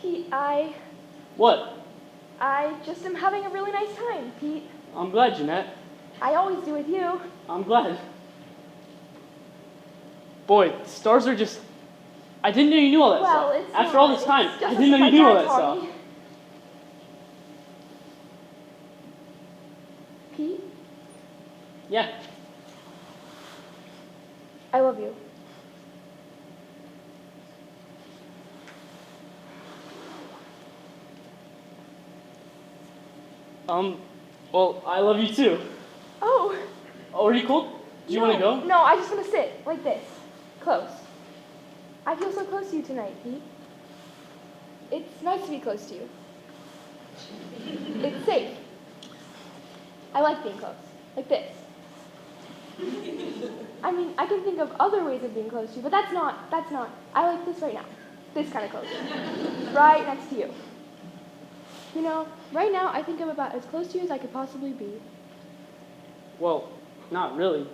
Pete, What? I just am having a really nice time, Pete. I'm glad, Jeanette. I always do with you. I'm glad. Boy, stars are just... I didn't know you knew all that Well, stuff. it's After not. all this time, It's I just didn't know what you knew my all dad that taught stuff. me. Pete, Yeah. I love you. Well, I love you too. Oh. Oh, are you cold? Do you want to go? No, I just want to sit like this, close. I feel so close to you tonight, Pete. It's nice to be close to you. It's safe. I like being close, like this. I mean, I can think of other ways of being close to you, but that's not. I like this right now. This kind of close. Right next to you. You know, right now I think I'm about as close to you as I could possibly be. Well, not really.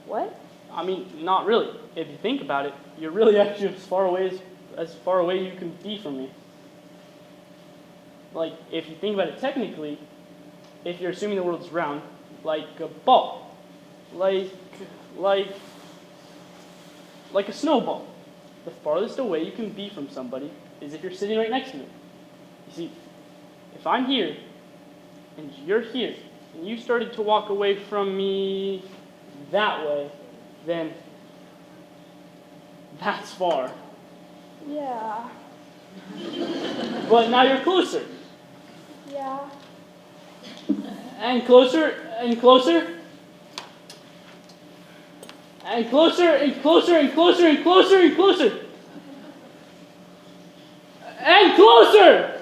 What? I mean, not really. If you think about it, you're really actually as far away you can be from me. Like, if you think about it technically, if you're assuming the world's round, like a ball, like a snowball, the farthest away you can be from somebody is if you're sitting right next to me. You see, if I'm here, and you're here, and you started to walk away from me that way, then that's far. Yeah. But now you're closer. Yeah. And closer, and closer. And closer, and closer, and closer, and closer, and closer. And closer!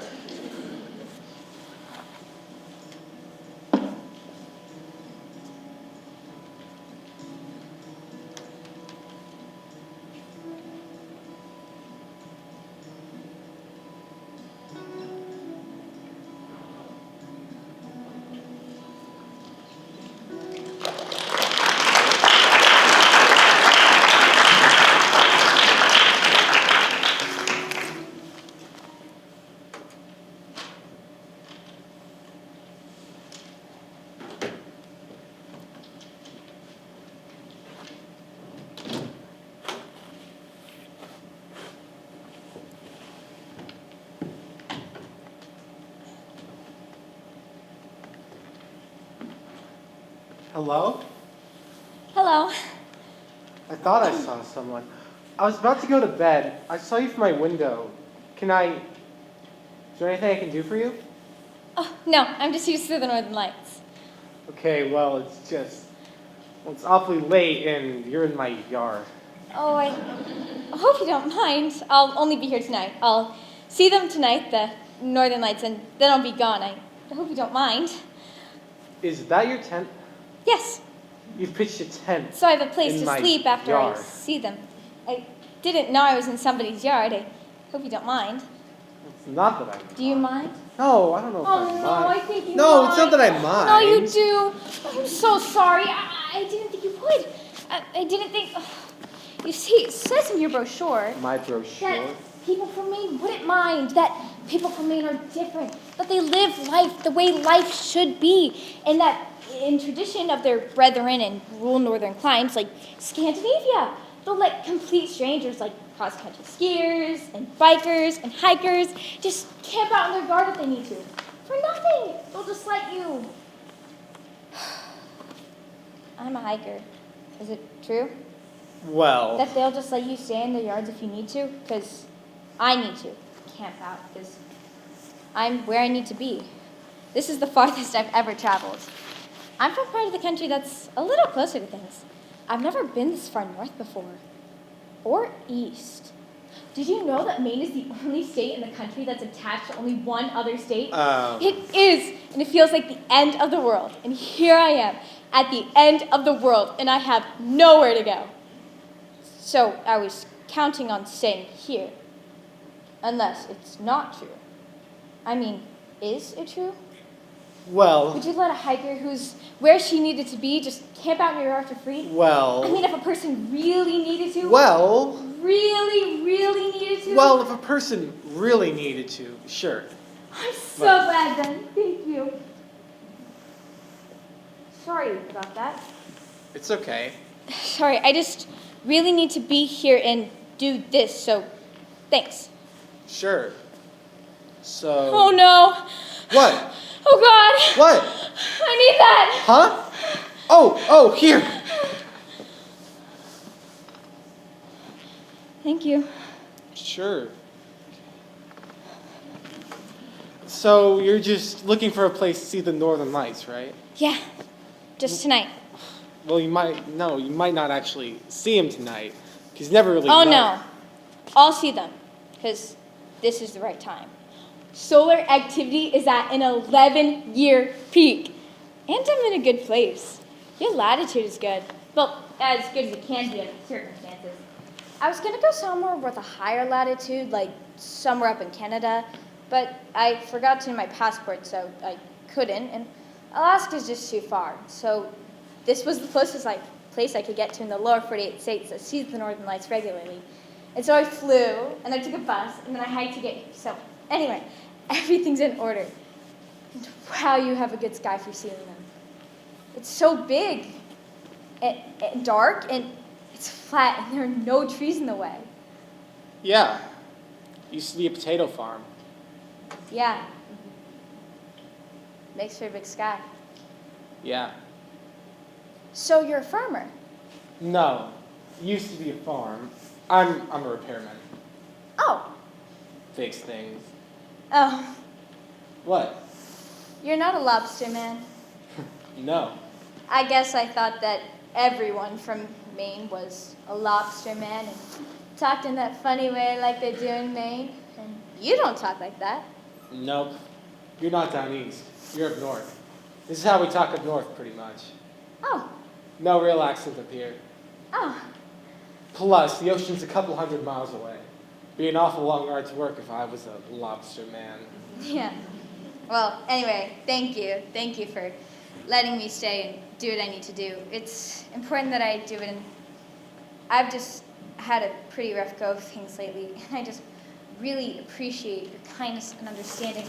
Hello? Hello. I thought I saw someone. I was about to go to bed. I saw you from my window. Is there anything I can do for you? Oh, no, I'm just used to the Northern Lights. Okay, well, it's awfully late and you're in my yard. Oh, I hope you don't mind. I'll only be here tonight. I'll see them tonight, the Northern Lights, and then I'll be gone. I hope you don't mind. Is that your tent? Yes. You've pitched a tent. So I have a place in to my sleep after yard. I see them. I didn't know I was in somebody's yard. I hope you don't mind. It's not that I mind. Do you mind? No, I don't know if I mind. No, I think you mind. No, it's not that I mind. No, you do. I'm so sorry. I didn't think you would. I didn't think... You see, it says in your brochure... My brochure? That people from Maine wouldn't mind. That people from Maine are different. That they live life the way life should be. And that in tradition of their brethren in rural northern climes like Scandinavia, they'll let complete strangers like cross-country skiers and bikers and hikers just camp out in their garden if they need to. For nothing. They'll just let you. I'm a hiker. Is it true? Well... That they'll just let you stay in their yards if you need to? Because I need to camp out because I'm where I need to be. This is the farthest I've ever traveled. I'm from part of the country that's a little closer to things. I've never been this far north before. Or east. Did you know that Maine is the only state in the country that's attached to only one other state? It is, and it feels like the end of the world. And here I am, at the end of the world, and I have nowhere to go. So I was counting on staying here. Unless it's not true. I mean, is it true? Well... Would you let a hiker who's where she needed to be just camp out in your yard for free? Well... I mean, if a person really needed to? Well... Really, really needed to? Well, if a person really needed to, sure. I'm so glad then. Thank you. Sorry about that. It's okay. Sorry, I just really need to be here and do this, so thanks. Sure. So... Oh no. What? Oh God. What? I need that. Huh? Oh, here. Thank you. Sure. So you're just looking for a place to see the Northern Lights, right? Yeah, just tonight. Well, you might not actually see them tonight, because you never really Oh know. no, I'll see them, because this is the right time. Solar activity is at an 11-year peak, and I'm in a good place. Your latitude is good. Well, as good as it can be under the circumstances. I was gonna go somewhere with a higher latitude, like somewhere up in Canada, but I forgot to in my passport, so I couldn't, and Alaska's just too far. So this was the closest place I could get to in the lower 48 states that sees the Northern Lights regularly. And so I flew, and I took a bus, and then I hiked to get here. So anyway, everything's in order. And wow, you have a good sky for seeing them. It's so big and dark, and it's flat, and there are no trees in the way. Yeah. Used to be a potato farm. Yeah. Makes for a big sky. Yeah. So you're a farmer? No. Used to be a farm. I'm a repairman. Oh. Fix things. Oh. What? You're not a lobster man. No. I guess I thought that everyone from Maine was a lobster man and talked in that funny way like they do in Maine. And you don't talk like that. Nope. You're not down east. You're up north. This is how we talk up north, pretty much. Oh. No real accent up here. Oh. Plus, the ocean's a couple 100 miles away. Be an awful long ride to work if I was a lobster man. Yeah. Well, anyway, thank you. Thank you for letting me stay and do what I need to do. It's important that I do it, and I've just had a pretty rough go of things lately, and I just really appreciate your kindness and understanding.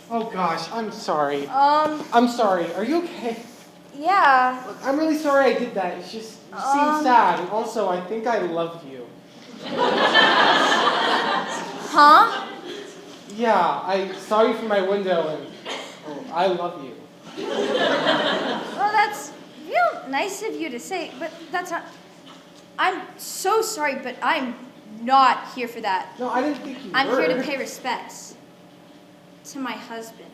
Oh gosh, I'm sorry. Um, I'm sorry. Are you okay? yeah. Look, I'm really sorry I did that. It's just, you seem sad, and also I think I love you. Huh? Yeah, I saw you from my window, and I love you. Well, that's real nice of you to say, but that's not... I'm so sorry, but I'm not here for that. No, I didn't think you I'm were. here to pay respects to my husband.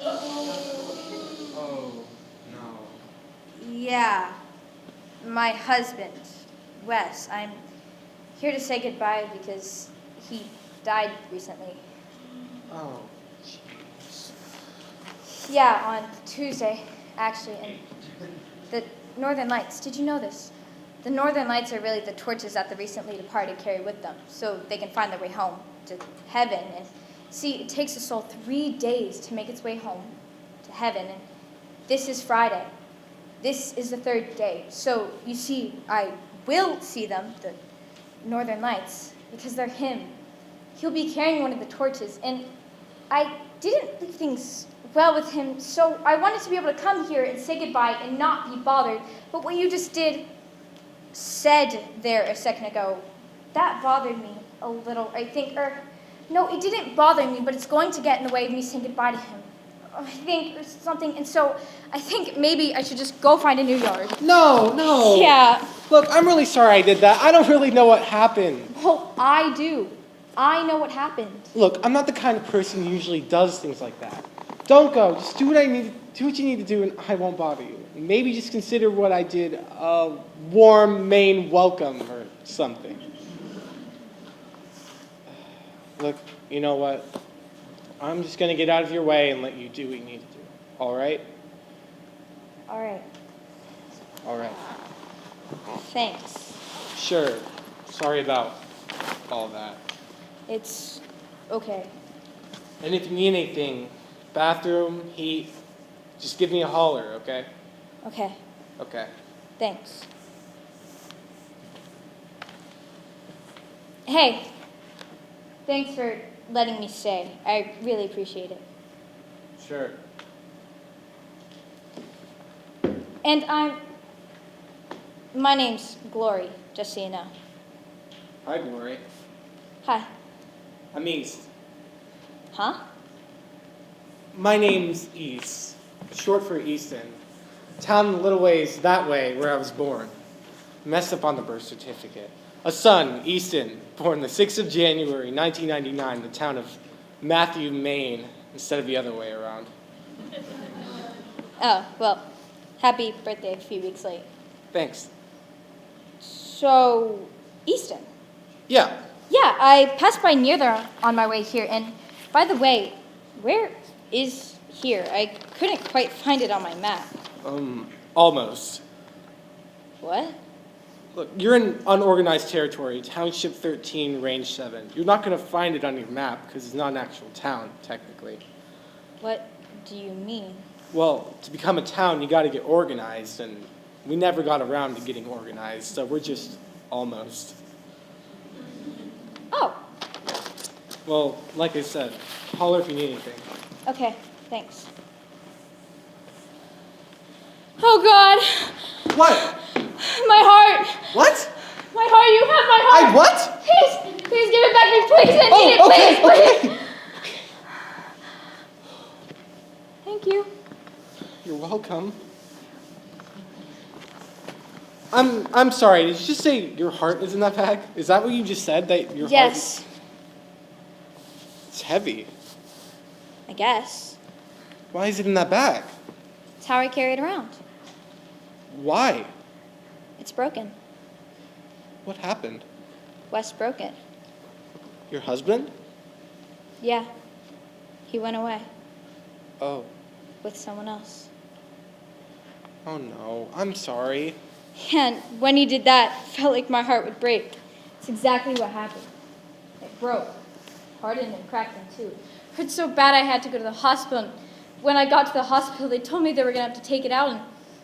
Oh, no. Yeah, my husband, Wes. I'm here to say goodbye because he died recently. Oh, jeez. Yeah, on Tuesday, actually, and the Northern Lights. Did you know this? The Northern Lights are really the torches that the recently departed carry with them, so they can find their way home to heaven. And see, it takes a soul 3 days to make its way home to heaven, and this is Friday. This is the 3rd day. So, you see, I will see them, the Northern Lights, because they're him. He'll be carrying one of the torches, and I didn't leave things well with him, so I wanted to be able to come here and say goodbye and not be bothered. But what you just said there a second ago, that bothered me a little, I think, no, it didn't bother me, but it's going to get in the way of me saying goodbye to him. I think there's something, and so I think maybe I should just go find a new yard. No. Yeah. Look, I'm really sorry I did that. I don't really know what happened. Well, I do. I know what happened. Look, I'm not the kind of person who usually does things like that. Don't go. Just do what you need to do, and I won't bother you. Maybe just consider what I did a warm Maine welcome or something. Look, you know what? I'm just going to get out of your way and let you do what you need to do. All right? All right. All right. Thanks. Sure. Sorry about all that. It's okay. And if you need anything, bathroom, heat, just give me a holler, okay? Okay. Okay. Thanks. Hey, thanks for letting me stay. I really appreciate it. Sure. And my name's Glory, just so you know. Hi, Glory. Hi. I'm East. Huh? My name's East, short for Easton. Town a little ways that way where I was born. Messed up on the birth certificate. A son, Easton, born the 6th of January, 1999, the town of Matthew, Maine, instead of the other way around. Oh, well, happy birthday a few weeks late. Thanks. So, Easton. Yeah. Yeah, I passed by near there on my way here, and by the way, where is here? I couldn't quite find it on my map. Almost. What? Look, you're in unorganized territory, Township 13, Range 7. You're not going to find it on your map because it's not an actual town, technically. What do you mean? Well, to become a town, you got to get organized, and we never got around to getting organized, so we're just almost. Oh, Well, like I said, holler if you need anything. okay, thanks. Oh, God. What? My heart. What? My heart, you have my heart. I what? Please give it back to me, please. I need it, okay, please. okay. Thank you. You're welcome. I'm sorry, did you just say your heart is in that bag? Is that what you just said, that your heart Yes, It's heavy. I guess. Why is it in that bag? It's how I carry it around. Why? It's broken. What happened? Wes broke it. Your husband? Yeah. He went away Oh. with someone else. Oh no, I'm sorry. And when he did that, it felt like my heart would break. It's exactly what happened. It broke. Hardened and cracked in two. It hurt so bad I had to go to the hospital. And when I got to the hospital, they told me they were going to have to take it out. And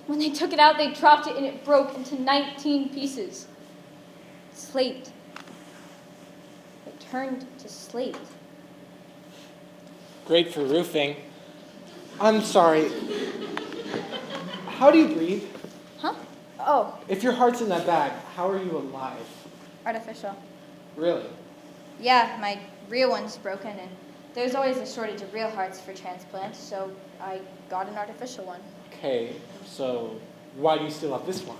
when they took it out, they dropped it and it broke into 19 pieces. Slate. It turned to slate. Great for roofing. I'm sorry. How do you breathe? Huh? Oh, If your heart's in that bag, how are you alive? artificial. Really? Yeah, my real one's broken, and there's always a shortage of real hearts for transplants, so I got an artificial one. Okay, so why do you still have this one?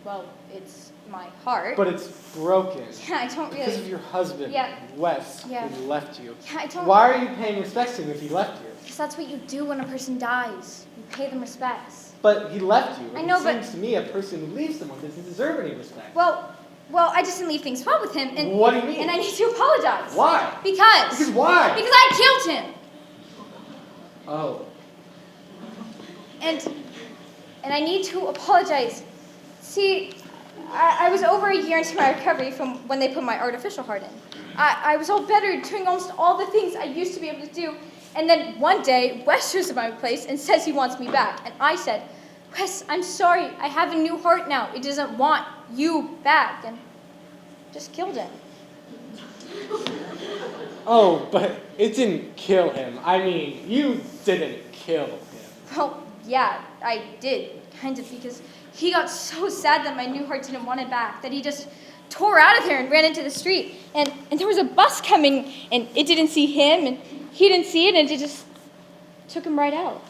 Well, it's my heart. But it's broken. Yeah, I don't Because of really. your husband, Yeah. Wes, Yeah. who left you. Yeah, I don't. Why are you paying respects to him if he left you? Because that's what you do when a person dies. You pay them respects. But he left you. I and know, it but- seems to me a person who leaves someone doesn't deserve any respect. Well, I just didn't leave things well with him, and What do you mean? and I need to apologize. Why? Because why? Because I killed him. Oh. And I need to apologize. See, I was over a year into my recovery from when they put my artificial heart in. I was all better, doing almost all the things I used to be able to do. And then one day, Wes shows up at my place and says he wants me back. And I said, Wes, I'm sorry. I have a new heart now. It doesn't want you back. And just killed him. Oh, but it didn't kill him. I mean, you didn't kill him. Well, yeah, I did, kind of, because he got so sad that my new heart didn't want it back that he just tore out of there and ran into the street. And there was a bus coming, and it didn't see him, and he didn't see it, and it just took him right out.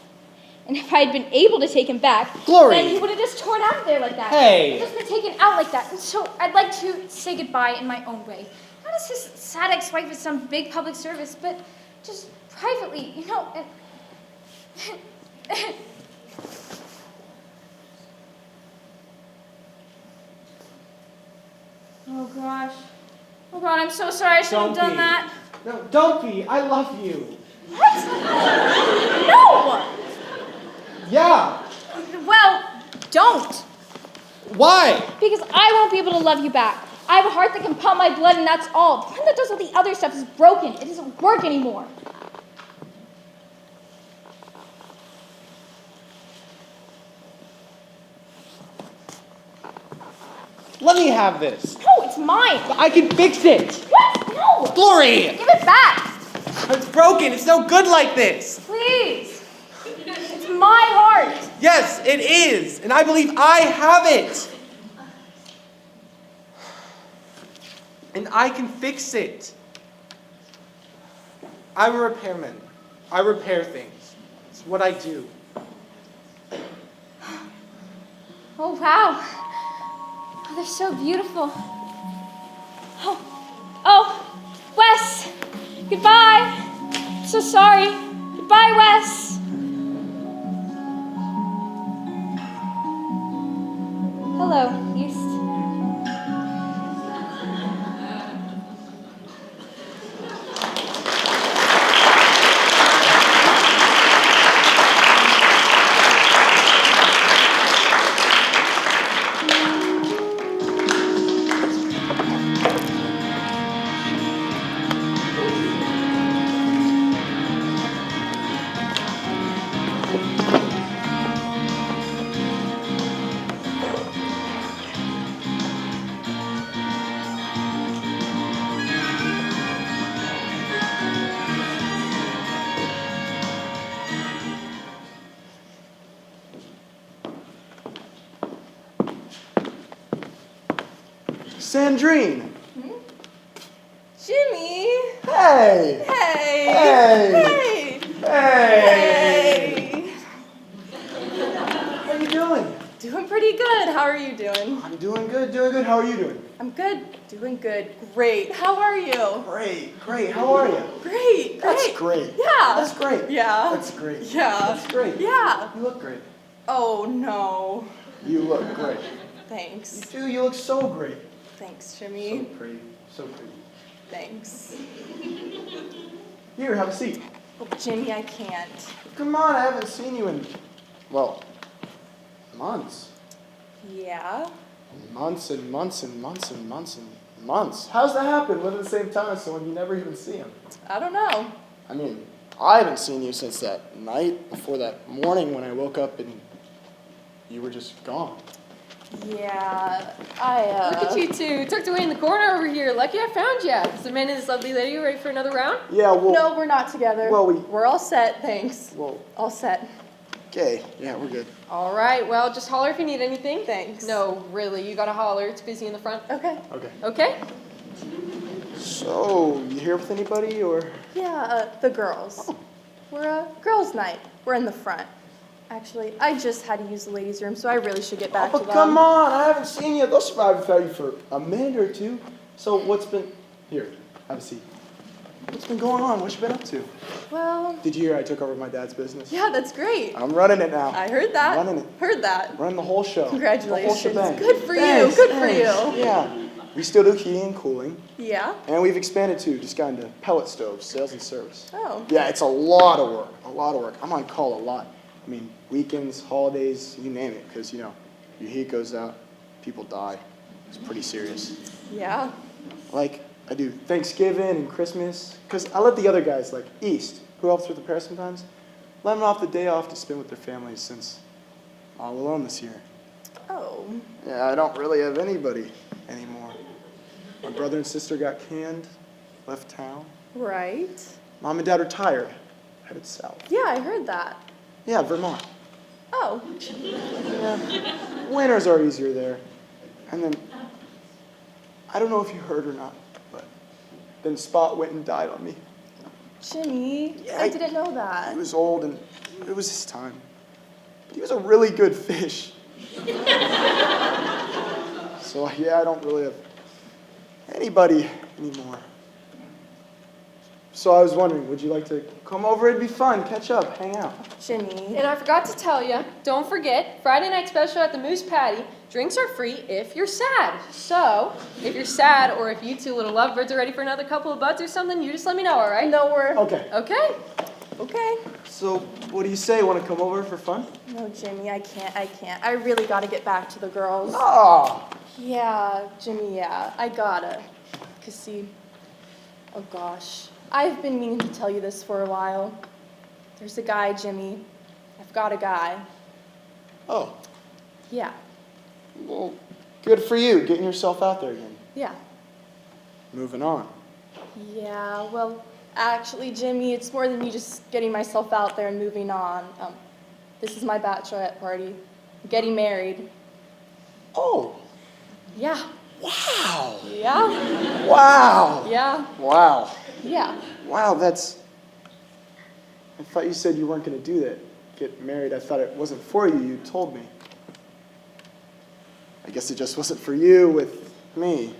And if I had been able to take him back, Glory! then he would have just torn out of there like that. Hey! He'd just been taken out like that. And so I'd like to say goodbye in my own way. Not as his sad ex-wife at some big public service, but just privately, you know, and... Oh gosh. Oh God, I'm so sorry I shouldn't have done that. No, don't be. I love you. What? No! Yeah. Well, don't. Why? Because I won't be able to love you back. I have a heart that can pump my blood and that's all. The one that does all the other stuff is broken. It doesn't work anymore. Let me have this. No, it's It's mine. I can fix it. What? No. Glory! Give it back. It's broken. It's no good like this. Please. It's my heart. Yes, it is. And I believe I have it. And I can fix it. I'm a repairman. I repair things. It's what I do. Oh, wow. Oh, they're so beautiful. Oh, Wes. Goodbye. I'm so sorry. Goodbye, Wes. Hello, East. Sandrine! Jimmy! Hey! Hey! Hey! Hey! How you doing? Doing pretty good. How are you doing? I'm doing good, doing good. How are you doing? I'm good. Doing good. Great. How are you? Great, great. How are you? Great. That's great. Yeah. That's great. Yeah. That's great. Yeah. That's great. Yeah. You look great. Oh, no. You look great. Thanks. You do, you look so great. Thanks, So Jimmy. pretty. So pretty. Thanks. Here, have a seat. Oh, Jimmy, I can't. Come on, I haven't seen you in, well, months. Yeah? Months and months and months and months and months. How's that happen? Live at the same time as someone you never even see him. I don't know. I mean, I haven't seen you since that night before that morning when I woke up and you were just gone. Yeah, Look at you two, tucked away in the corner over here. Lucky I found you. Is the man and this lovely lady ready for another round? Yeah, well, No, we're not together. Well, We're all set, thanks. well, All set. okay, yeah, we're good. All right, well, just holler if you need anything. Thanks. No, really, you gotta holler. It's busy in the front. Okay. Okay. Okay? So, you here with anybody, or? Yeah, the girls. We're a girls' night. We're in the front. Actually, I just had to use the ladies' room, so I really should get back Oh, to but them. come on, I haven't seen you. They'll survive without you for a minute or two. So, what's been, here, have a seat. What's been going on? What you been up to? Well, Did you hear I took over my dad's business? yeah, that's great. I'm running it now. I heard that. Running it. Heard that. Running the whole show. Congratulations. The whole shebang. Good for you. Thanks, Good for thanks. you. Yeah. We still do heating and cooling. Yeah? And we've expanded too, just got into pellet stoves, sales and service. Oh. Yeah, it's a lot of work, a lot of work. I'm on call a lot. I mean, weekends, holidays, you name it, because, you know, your heat goes out, people die. It's pretty serious. Yeah. Like, I do Thanksgiving and Christmas, because I let the other guys, like East, who helps with repair sometimes, let them off the day off to spend with their families since I'm all alone this year. Oh. Yeah, I don't really have anybody anymore. My brother and sister got canned, left town. Right. Mom and Dad retired, headed south. Yeah, I heard that. Yeah, Vermont. Oh. Yeah, winters are easier there. And then, I don't know if you heard or not, but then Spot went and died on me. Jimmy, Yeah, I didn't know He that. was old and it was his time. But he was a really good fish. So yeah, I don't really have anybody anymore. So I was wondering, would you like to come over? It'd be fun, catch up, hang out. Jimmy. And I forgot to tell you, don't forget, Friday night special at the Moose Patty. Drinks are free if you're sad. So, if you're sad or if you two little lovebirds are ready for another couple of buds or something, you just let me know, all right? No, we're... Okay, Okay. Okay. so what do you say? Want to come over for fun? No, Jimmy, I can't. I really gotta get back to the girls. Ah, Yeah, Jimmy, yeah, I gotta. 'Cause see, oh gosh, I've been meaning to tell you this for a while. There's a guy, Jimmy. I've got a guy. oh, Yeah, well, good for you, getting yourself out there again. yeah. moving on. Yeah, well, actually, Jimmy, it's more than me just getting myself out there and moving on. This is my bachelorette party. I'm getting married. Oh, Yeah. wow. Yeah. Wow. Yeah. Wow. Yeah. Wow, I thought you said you weren't going to do that. Get married. I thought it wasn't for you. You told me. I guess it just wasn't for you with me.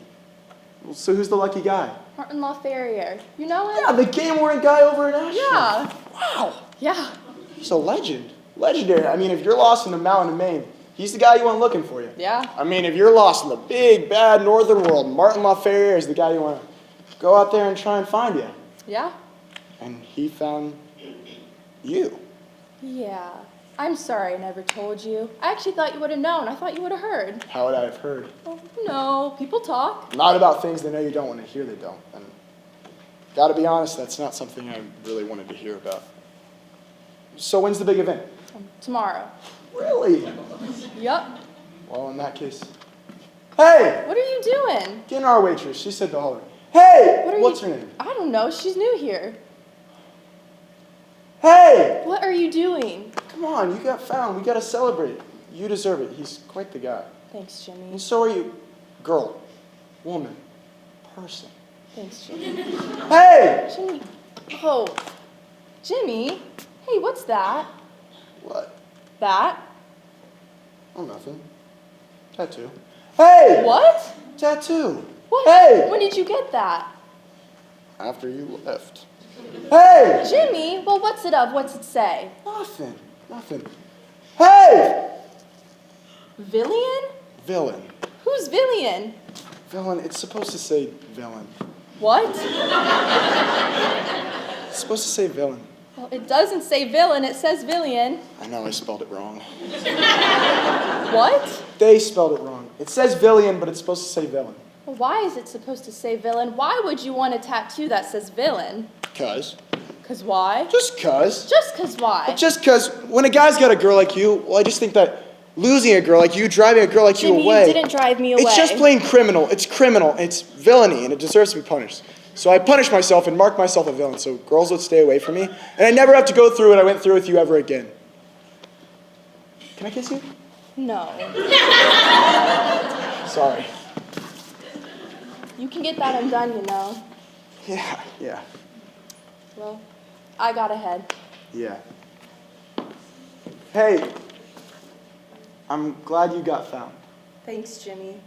Well, so who's the lucky guy? Martin LaFerriere. You know him? Yeah, the game-wearing guy over in Ashland. Yeah. Wow. Yeah. He's a legend. Legendary. I mean, if you're lost in the mountain of Maine, he's the guy you want looking for you. Yeah. I mean, if you're lost in the big, bad northern world, Martin LaFerriere is the guy you want to go out there and try and find you. Yeah. And he found you. Yeah. I'm sorry I never told you. I actually thought you would have known. I thought you would have heard. How would I have heard? Oh, no, people talk. Not about things they know you don't want to hear they don't. And gotta be honest, that's not something I really wanted to hear about. So when's the big event? Tomorrow. Really? Yup. Well, in that case. Hey! What are you doing? Getting our waitress. She said to holler. Hey! What are What's you... her name? I don't know. She's new here. Hey! What are you doing? Come on, you got found. We gotta celebrate. You deserve it. He's quite the guy. Thanks, Jimmy. And so are you. Girl. Woman. Person. Thanks, Jimmy. Hey! Jimmy. Oh. Jimmy. Hey, what's that? What? That? Oh, nothing. Tattoo. Hey! What? Tattoo. What? Hey! When did you get that? After you left. Hey! Jimmy, well, what's it of? What's it say? Nothing. Nothing. Hey! Villian? Villain. Who's Villian? Villain. It's supposed to say villain. What? It's supposed to say villain. Well, it doesn't say villain, it says Villian. I know I spelled it wrong. What? They spelled it wrong. It says villain, but it's supposed to say villain. Well, why is it supposed to say villain? Why would you want a tattoo that says villain? Cause. 'Cause why? Just cause. Just 'cause why? Just cause when a guy's got a girl like you, well, I just think that losing a girl like you, driving a girl like Jimmy, you away. you didn't drive me away. It's just plain criminal. It's criminal. It's villainy, and it deserves to be punished. So I punished myself and marked myself a villain, so girls would stay away from me, and I never have to go through what I went through with you ever again. Can I kiss you? No. Sorry. You can get that undone, you know. Yeah. Well, I got ahead. Yeah. Hey, I'm glad you got found. Thanks, Jimmy.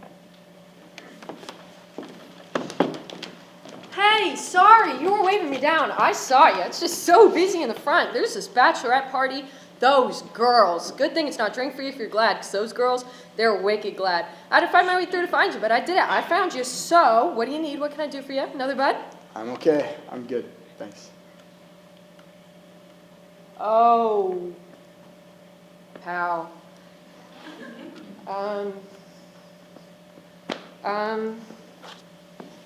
Hey, sorry, you were waving me down. I saw you. It's just so busy in the front. There's this bachelorette party. Those girls. Good thing it's not drink free if you're glad, because those girls, they're wicked glad. I had to find my way through to find you, but I did it. I found you. So, what do you need? What can I do for you? Another bud? I'm okay. I'm good. Thanks. Oh. Pal.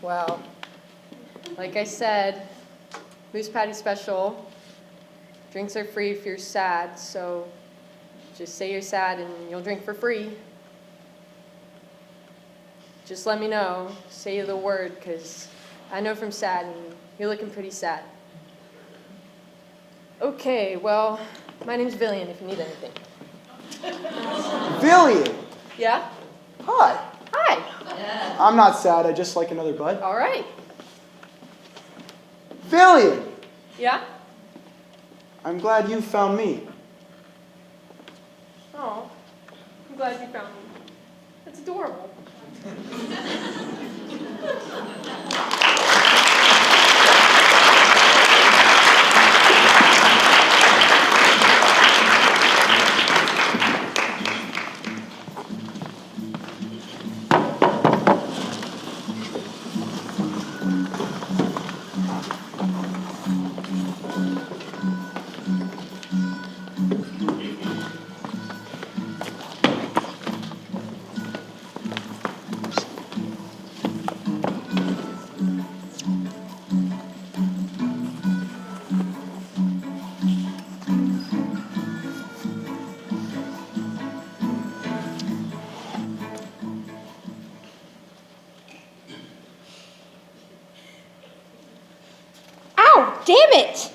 Well, like I said, Moose Patty special. Drinks are free if you're sad, so just say you're sad and you'll drink for free. Just let me know. Say the word, because I know from sad and you're looking pretty sad. Okay, well, my name's Villian if you need anything. Villian! Yeah? Hi. Hi. I'm not sad. I just like another bud. All right. Villian! Yeah? I'm glad you found me. Oh, I'm glad you found me. That's adorable. damn it!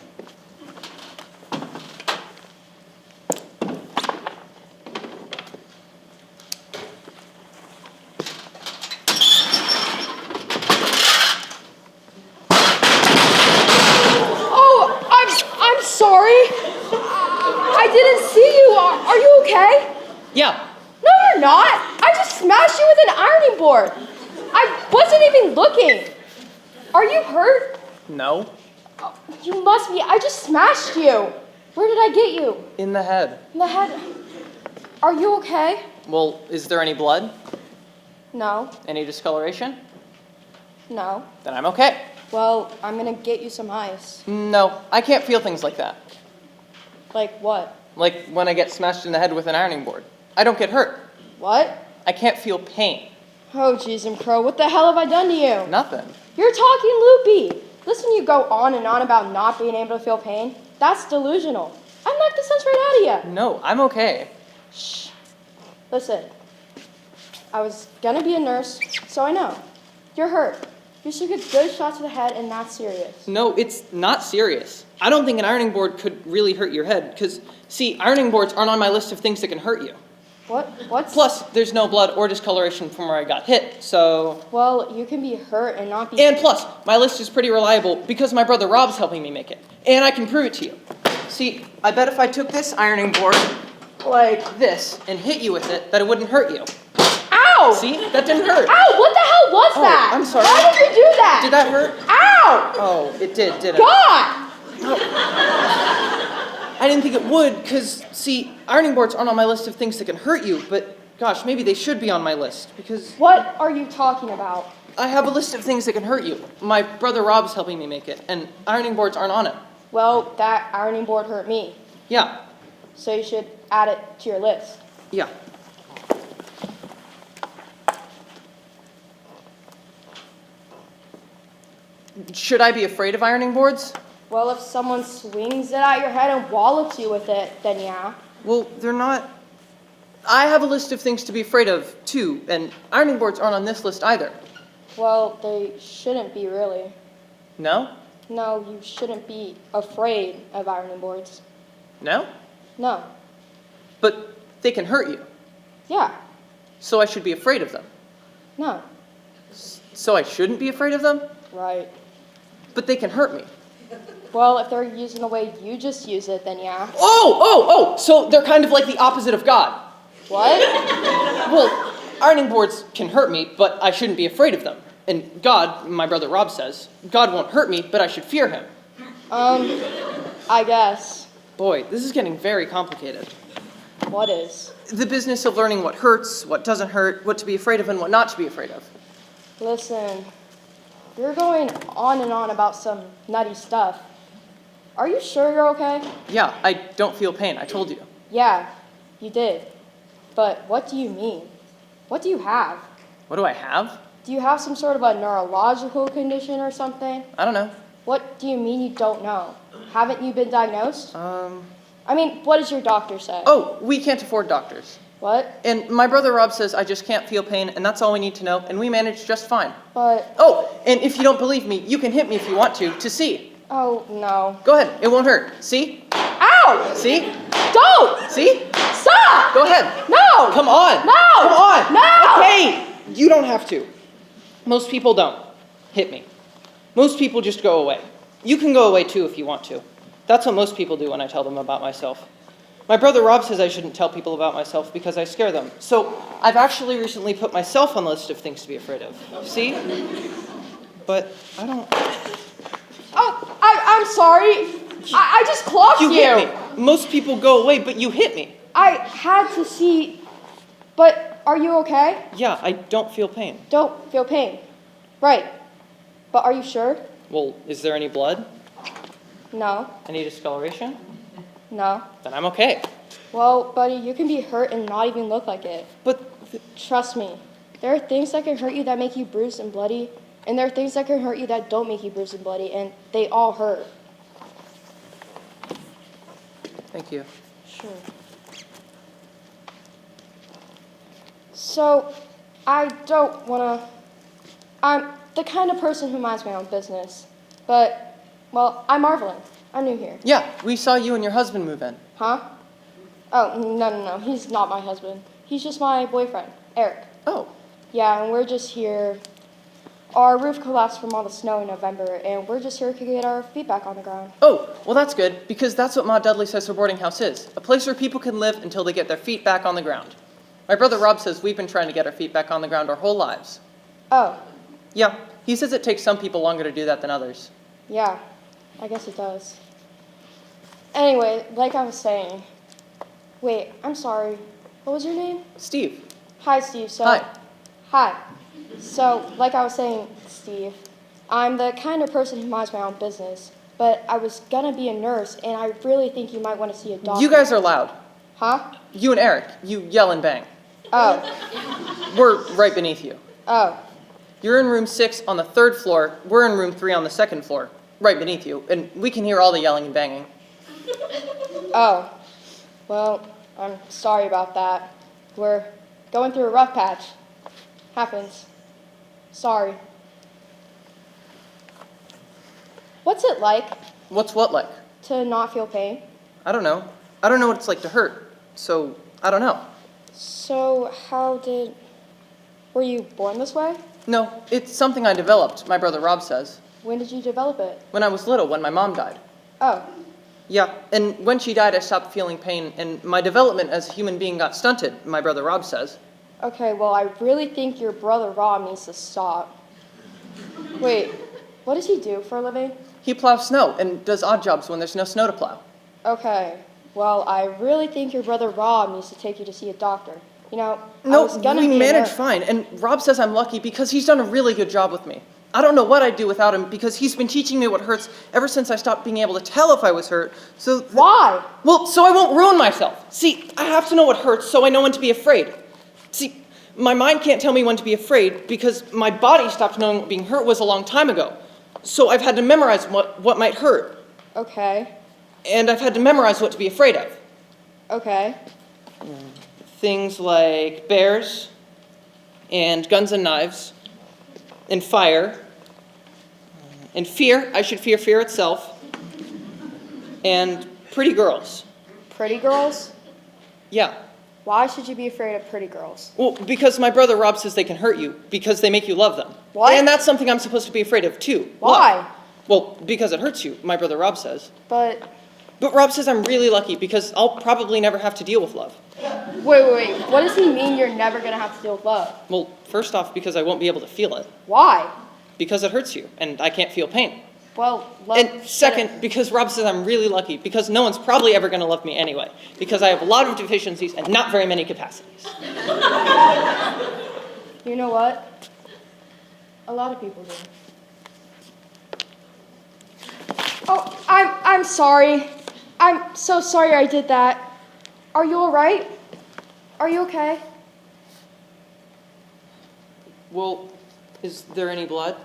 I'm sorry. I didn't see you. Are you okay? Yeah. No, you're not. I just smashed you with an ironing board. I wasn't even looking. Are you hurt? No. Oh, you must be. I just smashed you. Where did I get you? In the head. In the head. Are you okay? Well, is there any blood? No. Any discoloration? No. Then I'm okay. Well, I'm gonna get you some ice. No, I can't feel things like that. Like what? Like when I get smashed in the head with an ironing board. I don't get hurt. What? I can't feel pain. Oh, jeez and crow, what the hell have I done to you? Nothing. You're talking loopy. Listen, you go on and on about not being able to feel pain. That's delusional. I knocked the sense right out of you. No, I'm okay. Shh. Listen, I was gonna be a nurse, so I know. You're hurt. You should get good shots to the head and not serious. No, it's not serious. I don't think an ironing board could really hurt your head, because, see, ironing boards aren't on my list of things that can hurt you. What's... Plus, there's no blood or discoloration from where I got hit, so... Well, you can be hurt and not be... And plus, my list is pretty reliable because my brother Rob's helping me make it. And I can prove it to you. See, I bet if I took this ironing board like this and hit you with it, that it wouldn't hurt you. Ow! See? That didn't hurt. Ow! What the hell was that? I'm sorry. Why did you do that? Did that hurt? Ow! Oh, it did, didn't it? God! I didn't think it would, because, see, ironing boards aren't on my list of things that can hurt you, but, gosh, maybe they should be on my list, because... What are you talking about? I have a list of things that can hurt you. My brother Rob's helping me make it, and ironing boards aren't on it. Well, that ironing board hurt me, Yeah, so you should add it to your list. yeah. Should I be afraid of ironing boards? Well, if someone swings it at your head and wallops you with it, then yeah. Well, they're not... I have a list of things to be afraid of, too, and ironing boards aren't on this list either. Well, they shouldn't be, really. No? No, you shouldn't be afraid of ironing boards. No? No. But they can hurt you, Yeah. so I should be afraid of them. No. So I shouldn't be afraid of them? Right. But they can hurt me. Well, if they're using the way you just use it, then yeah. Oh! So they're kind of like the opposite of God. What? Well, ironing boards can hurt me, but I shouldn't be afraid of them. And God, my brother Rob says, God won't hurt me, but I should fear him. I guess. Boy, this is getting very complicated. What is? The business of learning what hurts, what doesn't hurt, what to be afraid of and what not to be afraid of. Listen, you're going on and on about some nutty stuff. Are you sure you're okay? Yeah, I don't feel pain, I told you. Yeah, you did. But what do you mean? What do you have? What do I have? Do you have some sort of a neurological condition or something? I don't know. What do you mean you don't know? Haven't you been diagnosed? I mean, what does your doctor say? Oh, we can't afford doctors. What? And my brother Rob says I just can't feel pain, and that's all we need to know, and we manage just fine. But, Oh, and if you don't believe me, you can hit me if you want to see. oh, no. Go ahead, it won't hurt. See? Ow! See? Don't! See? Stop! Go ahead. No! Come on. No! Come on. No! Okay, you don't have to. Most people don't hit me. Most people just go away. You can go away too if you want to. That's what most people do when I tell them about myself. My brother Rob says I shouldn't tell people about myself because I scare them. So I've actually recently put myself on the list of things to be afraid of. See? But I don't... Oh, I'm sorry. I just clocked you. You hit me. Most people go away, but you hit me. I had to see, but are you okay? Yeah, I don't feel pain. Don't feel pain. Right. But are you sure? Well, is there any blood? No. Any discoloration? No. Then I'm okay. Well, buddy, you can be hurt and not even look like it. But... Trust me. There are things that can hurt you that make you bruised and bloody, and there are things that can hurt you that don't make you bruised and bloody, and they all hurt. Thank you. Sure. So, I don't want to... I'm the kind of person who minds my own business, but Well, I'm Marvalyn. I'm new here. Yeah, we saw you and your husband move in. Huh? Oh, no. He's not my husband. He's just my boyfriend, Eric. Oh, Yeah, and we're just here. Our roof collapsed from all the snow in November, and we're just here to get our feet back on the ground. oh, well that's good, because that's what Ma Dudley says her boarding house is. A place where people can live until they get their feet back on the ground. My brother Rob says we've been trying to get our feet back on the ground our whole lives. Oh, Yeah, he says it takes some people longer to do that than others. yeah, I guess it does. Anyway, like I was saying, wait, I'm sorry. What was your name? Steve. Hi, Steve. Hi. Hi. So, like I was saying, Steve, I'm the kind of person who minds my own business, but I was gonna be a nurse, and I really think you might want to see a doctor. You guys are loud. Huh? You and Eric, you yell and bang. Oh. We're right beneath you. Oh. You're in room 6 on the 3rd floor. We're in room 3 on the 2nd floor, right beneath you, and we can hear all the yelling and banging. Oh. Well, I'm sorry about that. We're going through a rough patch. Happens. Sorry. What's it like What's what like? to not feel pain? I don't know. I don't know what it's like to hurt, so I don't know. So, were you born this way? No, it's something I developed, my brother Rob says. When did you develop it? When I was little, when my mom died. Oh. Yeah, and when she died, I stopped feeling pain, and my development as a human being got stunted, my brother Rob says. Okay, well, I really think your brother Rob needs to stop. Wait, what does he do for a living? He plows snow and does odd jobs when there's no snow to plow. Okay, well, I really think your brother Rob needs to take you to see a doctor. You know, I No, was gonna we be a manage nurse. fine, and Rob says I'm lucky because he's done a really good job with me. I don't know what I'd do without him because he's been teaching me what hurts ever since I stopped being able to tell if I was hurt. So Why? Well, so I won't ruin myself. See, I have to know what hurts so I know when to be afraid. See, my mind can't tell me when to be afraid because my body stopped knowing what being hurt was a long time ago. So I've had to memorize what might hurt. Okay, And I've had to memorize what to be afraid of. okay. Things like bears, and guns and knives, and fire, and fear. I should fear fear itself. And pretty girls. Pretty girls? Yeah. Why should you be afraid of pretty girls? Well, because my brother Rob says they can hurt you because they make you love them. What? And that's something I'm supposed to be afraid of too. Why? Love. Well, because it hurts you, my brother Rob says. But, But Rob says I'm really lucky because I'll probably never have to deal with love. wait. What does he mean you're never gonna have to deal with love? Well, first off, because I won't be able to feel it. Why? Because it hurts you, and I can't feel pain. Well, love. And second, because Rob says I'm really lucky, because no one's probably ever going to love me anyway, because I have a lot of deficiencies and not very many capacities. You know what? A lot of people do. Oh, I'm sorry. I'm so sorry I did that. Are you all right? Are you okay? Well, is there any blood?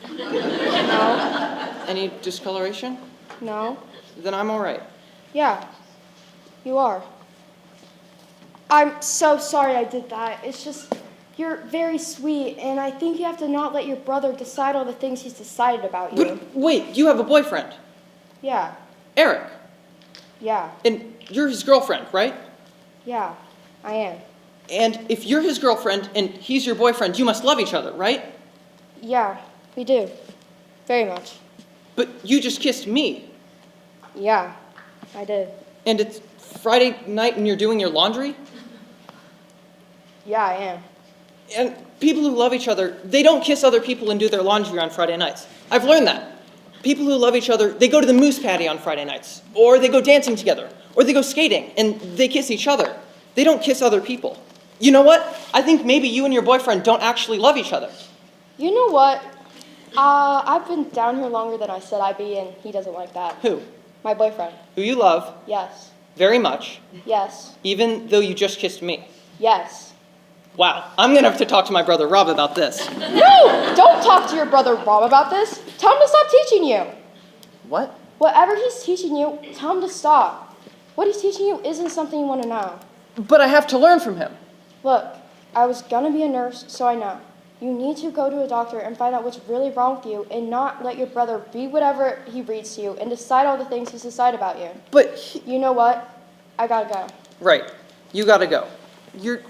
No. Any discoloration? No. Then I'm all right. Yeah, you are. I'm so sorry I did that. It's just, you're very sweet, and I think you have to not let your brother decide all the things he's decided about you. But wait, you have a boyfriend, Yeah, Eric, yeah, and you're his girlfriend, right? yeah, I am. And if you're his girlfriend and he's your boyfriend, you must love each other, right? Yeah, we do. Very much. But you just kissed me, Yeah, I did. and it's Friday night and you're doing your laundry? Yeah, I am. And people who love each other, they don't kiss other people and do their laundry on Friday nights. I've learned that. People who love each other, they go to the moose patty on Friday nights, or they go dancing together, or they go skating, and they kiss each other. They don't kiss other people. You know what? I think maybe you and your boyfriend don't actually love each other. You know what? I've been down here longer than I said I'd be, and he doesn't like that. Who? My boyfriend. Who you love Yes. very much, Yes. even though you just kissed me. Yes. Wow, I'm gonna have to talk to my brother Rob about this. No! Don't talk to your brother Rob about this. Tell him to stop teaching you. What? Whatever he's teaching you, tell him to stop. What he's teaching you isn't something you want to know. But I have to learn from him. Look, I was gonna be a nurse, so I know. You need to go to a doctor and find out what's really wrong with you and not let your brother read whatever he reads to you and decide all the things he's decided about you. But You know what? I gotta go. right, you gotta go. You're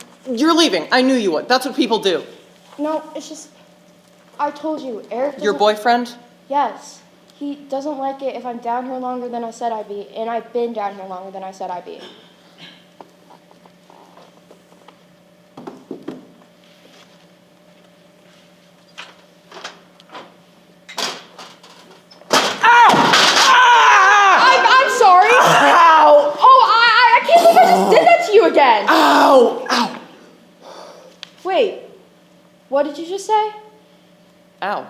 leaving. I knew you would. That's what people do. No, it's just, I told you, Eric Your doesn't- boyfriend? Yes. He doesn't like it if I'm down here longer than I said I'd be, and I've been down here longer than I said I'd be. I'm sorry. Ow! Oh, I can't believe I just did that to you again. Ow! Ow! Wait, what did you just say? Ow.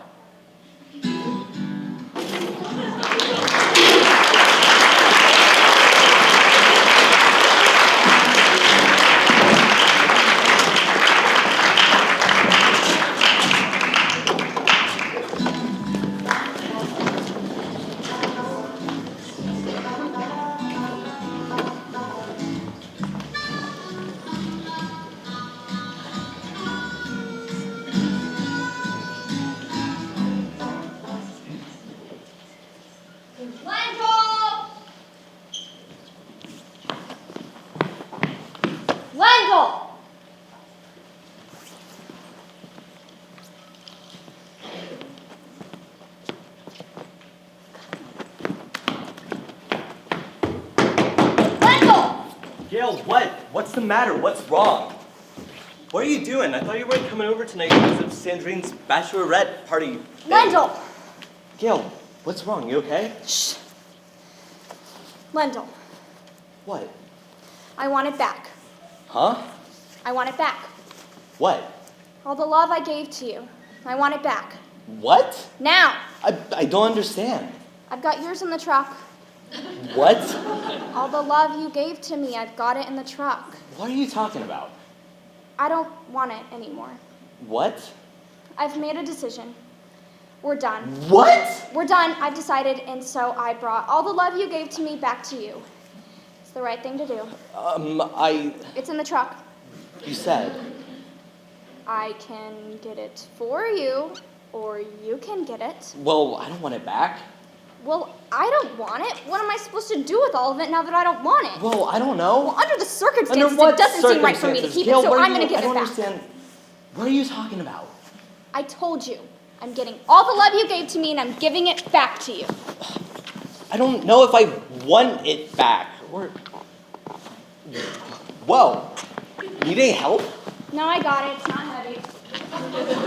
Lendall! Gayle, what? What's the matter? What's wrong? What are you doing? I thought you weren't coming over tonight because of Sandrine's bachelorette party. Lendall! Gayle, what's wrong? You okay? Shh. Lendall, What? I want it back. Huh? I want it back. What? All the love I gave to you. I want it back. What? Now! I don't understand. I've got yours in the truck. What? All the love you gave to me, I've got it in the truck. What are you talking about? I don't want it anymore. What? I've made a decision. We're done. What? We're done, I've decided, and so I brought all the love you gave to me back to you. It's the right thing to do. It's in the truck. You said. I can get it for you, or you can get it. Well, I don't want it back. Well, I don't want it. What am I supposed to do with all of it now that I don't want it? Well, I don't know. Well, under the circumstances, Under what it doesn't seem right for me to circumstances? keep Gayle, it, so what are I'm you- going to give I it don't back. understand. What are you talking about? I told you, I'm getting all the love you gave to me, and I'm giving it back to you. I don't know if I want it back. Or... Whoa. Need any help? No, I got it. It's not heavy.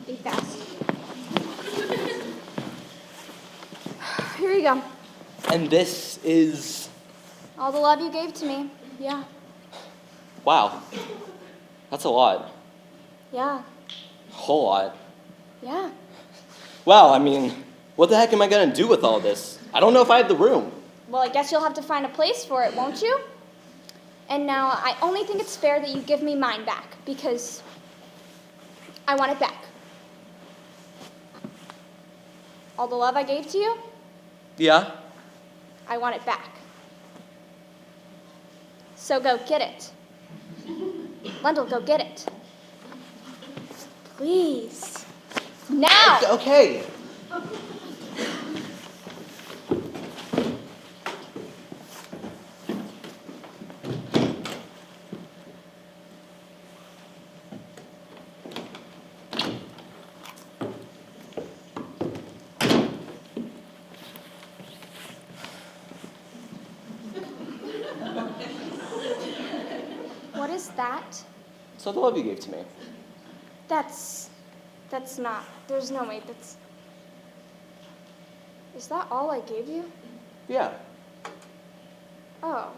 Be fast. Here you go. And this is... All the love you gave to me. Yeah. Wow. That's a lot. Yeah. A whole lot. Yeah. Wow, I mean, what the heck am I going to do with all this? I don't know if I have the room. Well, I guess you'll have to find a place for it, won't you? And now I only think it's fair that you give me mine back, because I want it back. All the love I gave to you, Yeah? I want it back. So go get it. Lendall, go get it. Please. Now! Okay. What is that? So the love you gave to me. That's not, there's no way, is that all I gave you? Yeah. Oh.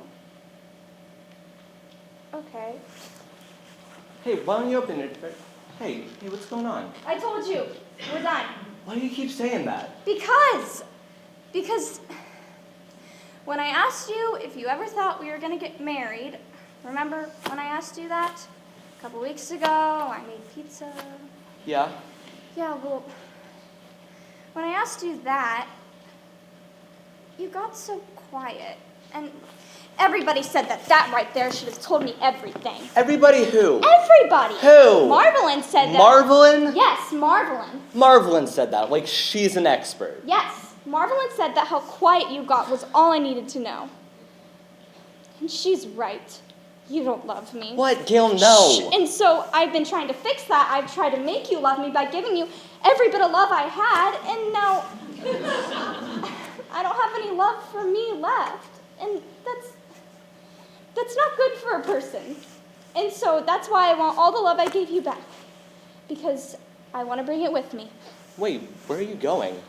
Okay. Hey, why don't you open it? Hey, what's going on? I told you, we're done. Why do you keep saying that? Because when I asked you if you ever thought we were gonna get married, remember when I asked you that? A couple weeks ago, I made pizza. Yeah? Yeah, well, when I asked you that, you got so quiet. And everybody said that right there should have told me everything. Everybody who? Everybody! Who? Marvalyn said that. Marvalyn? Yes, Marvalyn. Marvalyn said that, like she's an expert. Yes, Marvalyn said that how quiet you got was all I needed to know. And she's right. You don't love me. What, Gayle? No. Shh. And so I've been trying to fix that. I've tried to make you love me by giving you every bit of love I had, and now I don't have any love for me left. And that's not good for a person. And so that's why I want all the love I gave you back. Because I want to bring it with me. Wait, where are you going?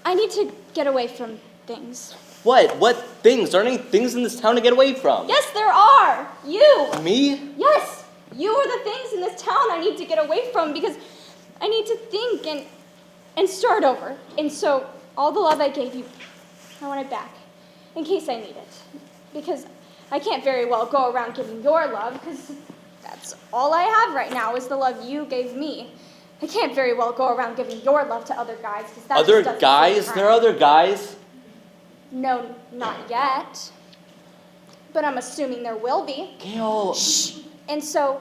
I need to get away from things. What? What things? Are there any things in this town to get away from? Yes, there are. You. Me? Yes. You are the things in this town I need to get away from because I need to think and start over. And so all the love I gave you, I want it back in case I need it. Because I can't very well go around giving your love because that's all I have right now is the love you gave me. I can't very well go around giving your love to other guys because that Other just doesn't guys? seem There are right. other guys? No, not yet. But I'm assuming there will be. Gayle. Shh. And so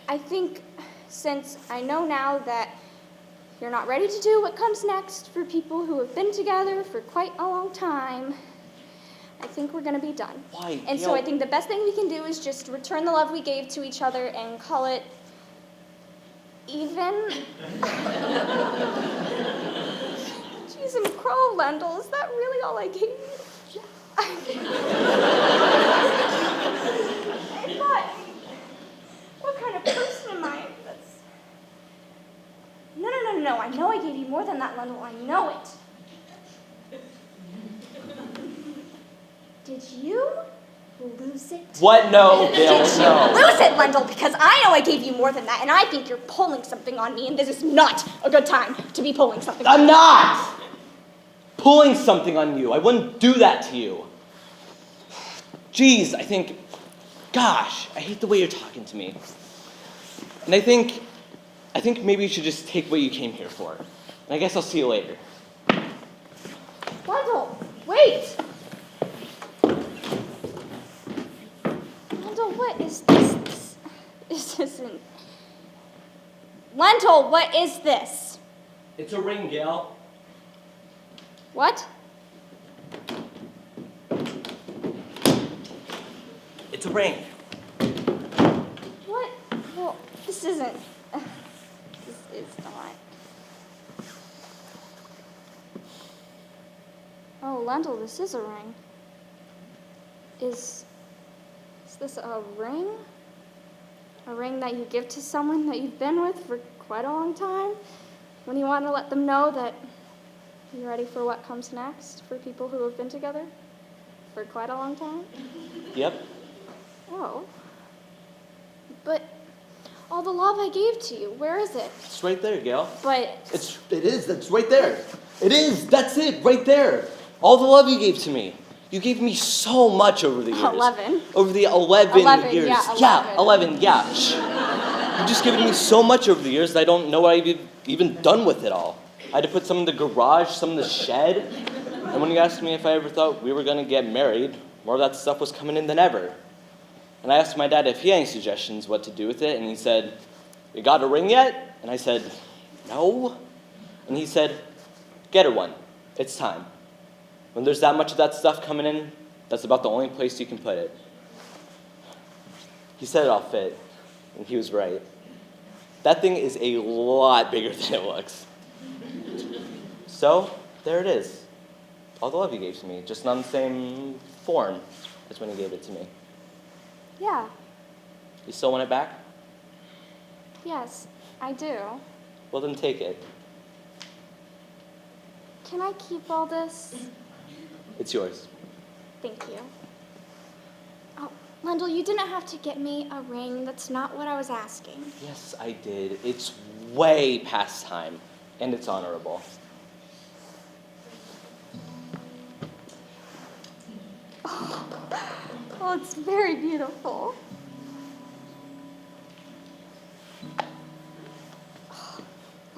I think since I know now that you're not ready to do what comes next for people who have been together for quite a long time, I think we're going to be done. Why? And so I think the best thing we can do is just return the love we gave to each other and call it even. Jeez, and crow, Lendall, is that really all I gave you? I thought, what kind of person am I? No. I know I gave you more than that, Lendall. I know it. Did you lose it? What? No, Gayle, Did you no. lose it, Lendall? Because I know I gave you more than that, and I think you're pulling something on me, and this is not a good time to be pulling something on me. I'm not pulling something on you. I wouldn't do that to you. Jeez, gosh, I hate the way you're talking to me. And I think maybe you should just take what you came here for. And I guess I'll see you later. Lendall, wait! Lendall, what is this? This isn't... Lendall, what is this? It's a ring, Gayle. What? It's a ring. What? Well, this isn't... This is not... Oh, Lendall, this is a ring. Is this a ring? A ring that you give to someone that you've been with for quite a long time? When you want to let them know that you're ready for what comes next for people who have been together for quite a long time? Yep. Oh. But all the love I gave to you, where is it? It's right there, Gayle. But... It is. That's right there. It is. That's it. Right there. All the love you gave to me. You gave me so much over the years. 11. Over the 11 years. Yeah, 11. Yeah. Shh. You've just given me so much over the years that I don't know what I've even done with it all. I had to put some in the garage, some in the shed. And when you asked me if I ever thought we were going to get married, more of that stuff was coming in than ever. And I asked my dad if he had any suggestions what to do with it, and he said, "You got a ring yet?" And I said, "No." And he said, "Get her one. It's time. When there's that much of that stuff coming in, that's about the only place you can put it." He said it'll fit, and he was right. That thing is a lot bigger than it looks. So, there it is. All the love you gave to me, just not in the same form as when you gave it to me. Yeah, You still want it back? yes, I do. Well, then take it. Can I keep all this? It's yours. Thank you. Oh, Lendall, you didn't have to get me a ring. That's not what I was asking. Yes, I did. It's way past time, and it's honorable. Oh, it's very beautiful.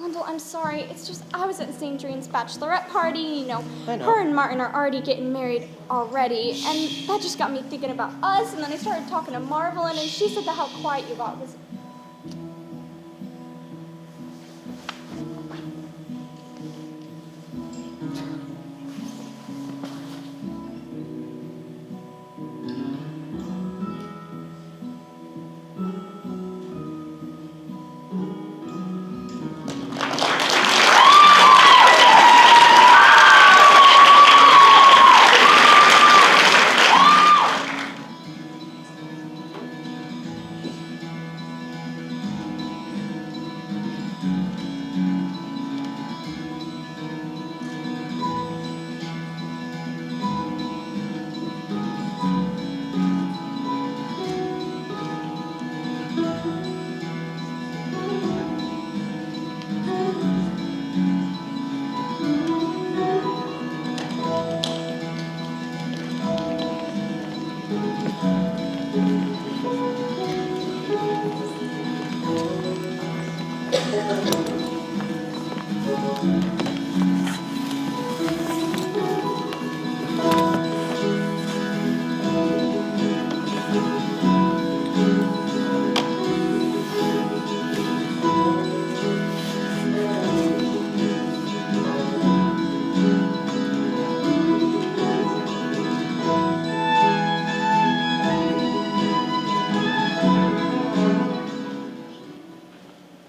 Lendall, I'm sorry. It's just I was at Sandrine's bachelorette party. You know, I know. her and Martin are already getting married already, and that just got me thinking about us. And then I started talking to Marvalyn, and she said that how quiet you got was.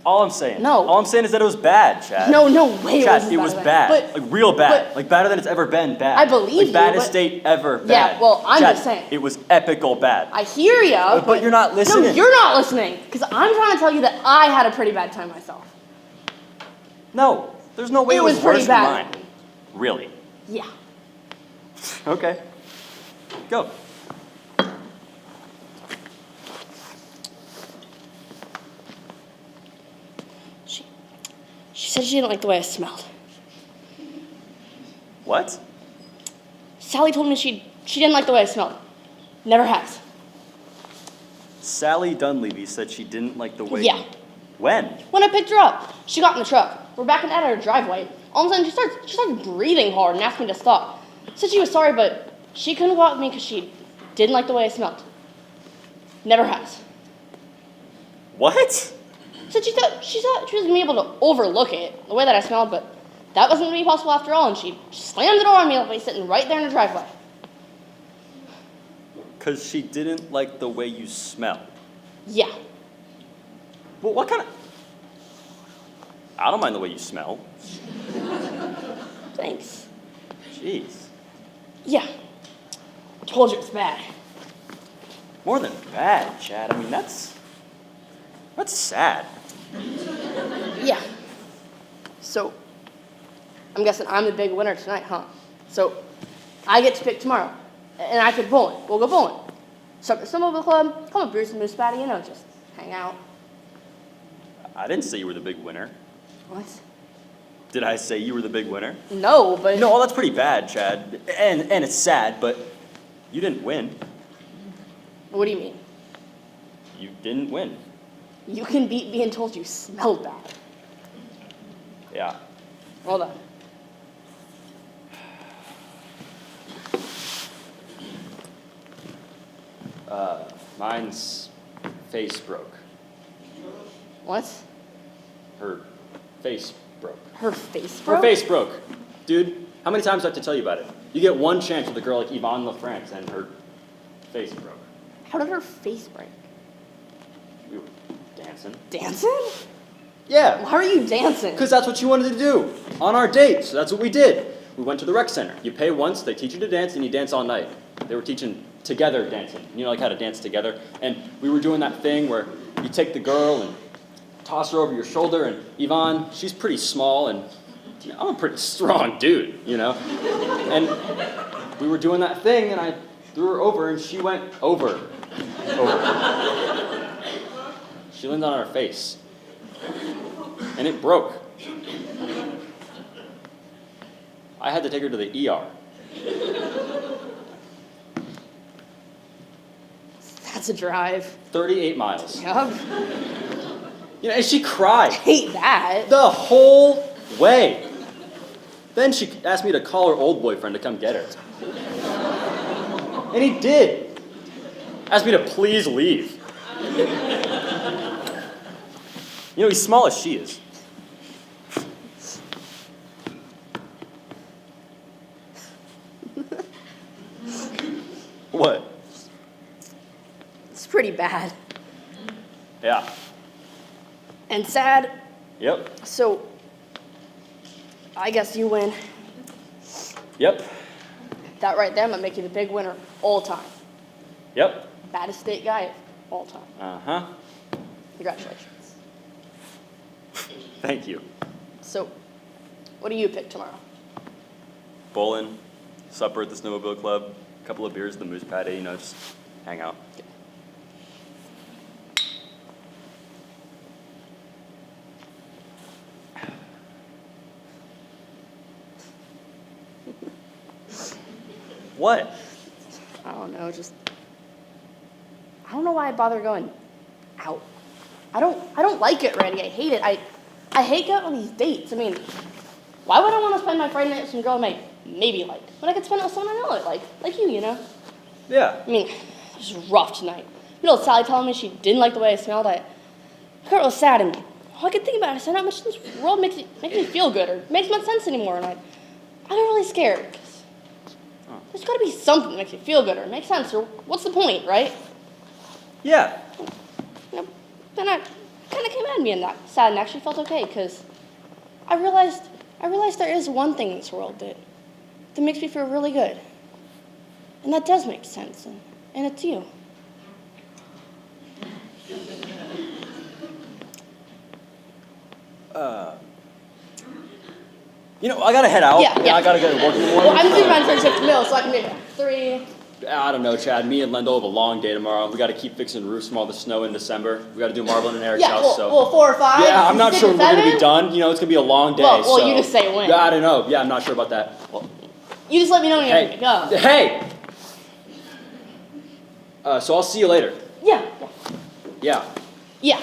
All I'm saying. No. All I'm saying is that it was bad, Chad. No way Chad, it was wasn't bad. But, Like real bad. but- Like badder than it's ever been bad. I believe like you, baddest but- date ever bad. Yeah, well, I'm Chad, just saying. It was epical bad. I hear ya, But you're not listening. No, you're not listening, because I'm trying to tell you that I had a pretty bad time myself. No, there's no way It it was was pretty worse bad. than mine. Really? Yeah. Okay. Go. She said she didn't like the way I smelled. What? Sally told me she didn't like the way I smelled. Never has. Sally Dunleavy said she didn't like the way. Yeah. When? When I picked her up, she got in the truck. We're backing out of her driveway. All of a sudden, she started breathing hard and asked me to stop. Said she was sorry, but she couldn't go out with me because she didn't like the way I smelled. Never has. What? Said she thought she was gonna be able to overlook it, the way that I smelled, but that wasn't gonna be possible after all, and she slammed the door on me while I was sitting right there in the driveway. Because she didn't like the way you smell. Yeah. Well, what kind of... I don't mind the way you smell. Thanks. Jeez. Yeah. Told you it's bad. More than bad, Chad. I mean, that's sad. Yeah. So, I'm guessing I'm the big winner tonight, huh? So, I get to pick tomorrow. And I could bowling. We'll go bowling. Start the snowball club, come up Bruce and Moose Patty, just hang out. I didn't say you were the big winner. What? Did I say you were the big winner? No, but... No, that's pretty bad, Chad. And it's sad, but you didn't win. What do you mean? You didn't win. You can beat being told you smelled bad. Yeah. Well done. Mine's face broke. What? Her face broke. Her face broke? Her face broke. Dude, how many times do I have to tell you about it? You get one chance with a girl like Yvonne LaFrance and her face broke. How did her face break? We were dancing. Dancing? Yeah. Why were you dancing? Because that's what you wanted to do on our date. So that's what we did. We went to the rec center. You pay once, they teach you to dance, and you dance all night. They were teaching together dancing. You know, like how to dance together. And we were doing that thing where you take the girl and toss her over your shoulder. And Yvonne, she's pretty small, and I'm a pretty strong dude, you know. And we were doing that thing, and I threw her over, and she went over. She landed on her face. And it broke. I had to take her to the ER. That's a drive. 38 miles. Yup. You know, and she cried. Hate that. The whole way. Then she asked me to call her old boyfriend to come get her. And he did. Asked me to please leave. You know, he's small as she is. What? It's pretty bad. Yeah. And sad. Yep. So, I guess you win. Yep. That right there might make you the big winner all time. Yep. Baddest state guy of all time. Uh-huh. Congratulations. Thank you. So, what do you pick tomorrow? Bowling, supper at the Snowmobile Club, a couple of beers at the Moose Patty, you know, just hang out. What? I don't know, I don't know why I bother going out. I don't like it, Randy. I hate it. I hate going on these dates. I mean, why would I want to spend my Friday night with some girl I might maybe like when I could spend it with someone I know like you know? Yeah. I mean, it was rough tonight. You know, Sally telling me she didn't like the way I smelled. I got real sad, and all I could think about it is not much in this world makes me feel good or makes much sense anymore, and I got really scared. There's got to be something that makes you feel good or makes sense, or what's the point, right? Yeah. You know, then I kind of came at me and that sad and actually felt okay, because I realized there is one thing in this world that makes me feel really good. And that does make sense, and it's you. You know, I gotta head out. Yeah. I gotta go to work in the morning. Well, I'm doing my first shift mill, so I can make it 3. I don't know, Chad. Me and Lendall have a long day tomorrow. We gotta keep fixing roofs from all the snow in December. We gotta do Marvalyn and Eric's house, so. Well, 4 or 5. Yeah, I'm not 6 sure and we're gonna 7? be done. You know, it's gonna be a long day. Well, so. you just say when. Yeah, I don't know. Yeah, I'm not sure about that. Well, You just let me know when you're ready to go. Hey! So I'll see you later. Yeah. Yeah. Yeah.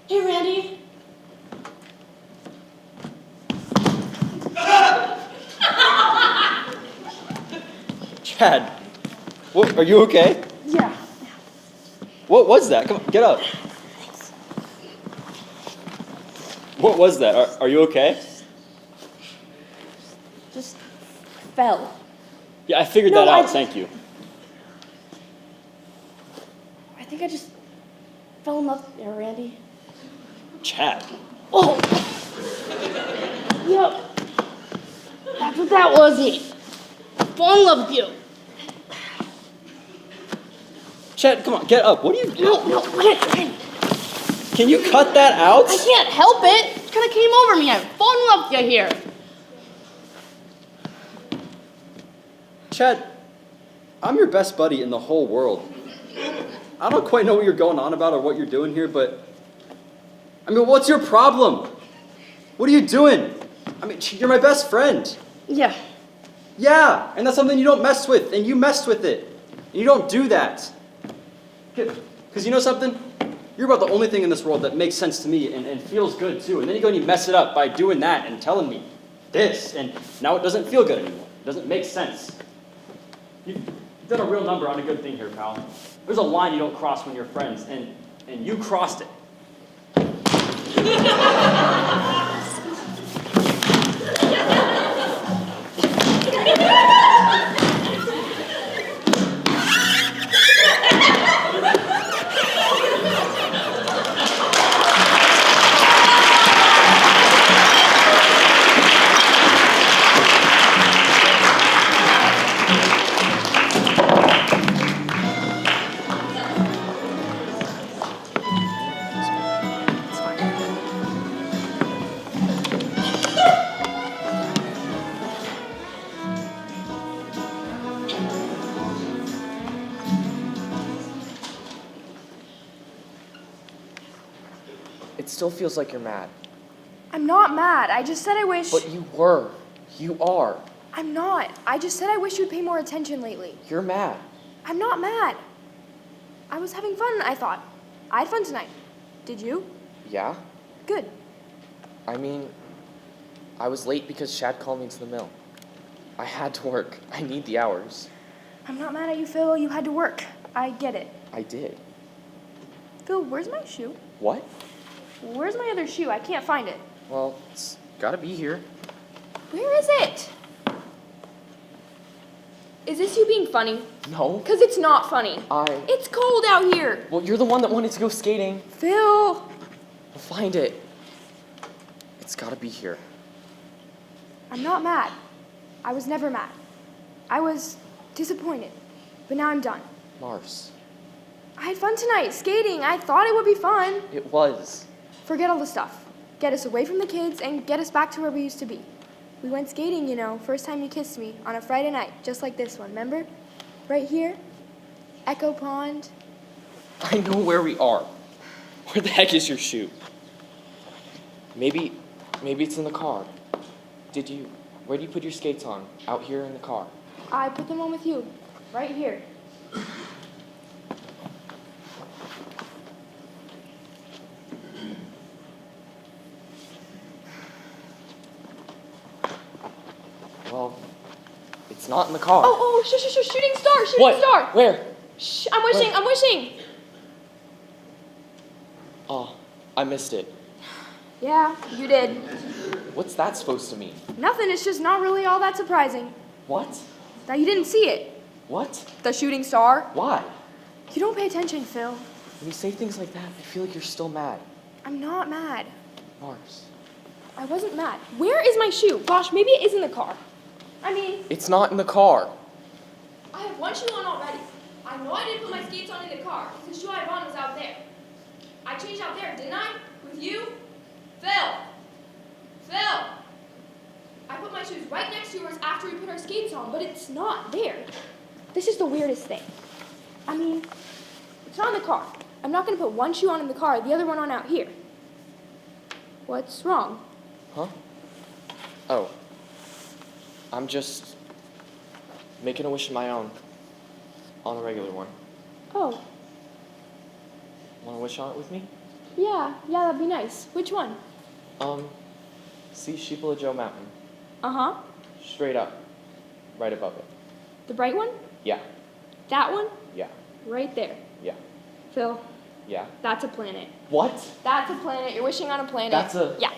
Hey, Randy. Chad, what, are you okay? Yeah. What was that? Come on, get up. What was that? Are you okay? Just fell. Yeah, I figured No, that out. I- Thank you. I think I just fell in love with you, Randy. Chad. Oh! Yep. That's what that was, me. Fall in love with you. Chad, come on, get up. What are you doing? No, Randy. Can you cut that out? I can't help it. It kind of came over me. I fall in love with you here. Chad, I'm your best buddy in the whole world. I don't quite know what you're going on about or what you're doing here, but I mean, what's your problem? What are you doing? I mean, you're my best friend. Yeah. Yeah, and that's something you don't mess with, and you messed with it. And you don't do that. Because you know something? You're about the only thing in this world that makes sense to me and feels good too. And then you go and you mess it up by doing that and telling me this, and now it doesn't feel good anymore. It doesn't make sense. You've done a real number on a good thing here, pal. There's a line you don't cross when you're friends, and you crossed it. It still feels like you're mad. I'm not mad. I just said I wish. But you were. You are. I'm not. I just said I wish you'd pay more attention lately. You're mad. I'm not mad. I was having fun, I thought. I had fun tonight. Did you? Yeah? Good. I mean, I was late because Shad called me to the mill. I had to work. I need the hours. I'm not mad at you, Phil. You had to work. I get it. I did. Phil, where's my shoe? What? Where's my other shoe? I can't find it. Well, it's gotta be here. Where is it? Is this you being funny? No. Because it's not funny. It's cold out here. Well, you're the one that wanted to go skating. Phil. I'll find it. It's gotta be here. I'm not mad. I was never mad. I was disappointed. But now I'm done. Mars. I had fun tonight, skating. I thought it would be fun. It was. Forget all the stuff. Get us away from the kids and get us back to where we used to be. We went skating, you know, first time you kissed me, on a Friday night, just like this one, remember? Right here. Echo Pond. I know where we are. Where the heck is your shoe? Maybe it's in the car. Where do you put your skates on? Out here in the car. I put them on with you. Right here. Well, it's not in the car. Oh, shooting star, shooting What? star. Where? Shh, I'm wishing. Oh, I missed it. Yeah, you did. What's that supposed to mean? Nothing, it's just not really all that surprising. What? That you didn't see it. What? The shooting star. Why? You don't pay attention, Phil. When you say things like that, I feel like you're still mad. I'm not mad. Mars. I wasn't mad. Where is my shoe? Gosh, maybe it is in the car. I mean, It's not in the car. I have one shoe on already. I know I didn't put my skates on in the car because the shoe I had on was out there. I changed out there, didn't I? With you? Phil! I put my shoes right next to yours after we put our skates on, but it's not there. This is the weirdest thing. I mean, it's not in the car. I'm not going to put one shoe on in the car, the other one on out here. What's wrong? Huh? Oh. I'm just making a wish of my own. On a regular one. Oh, Want to wish on it with me? yeah, that'd be nice. Which one? See Sheepla Joe Mountain. Uh-huh. Straight up. Right above it. The bright one? Yeah. That one? Yeah. Right there. Yeah. Phil, Yeah. that's a planet. What? That's a planet. You're wishing on a planet. That's a... Yeah.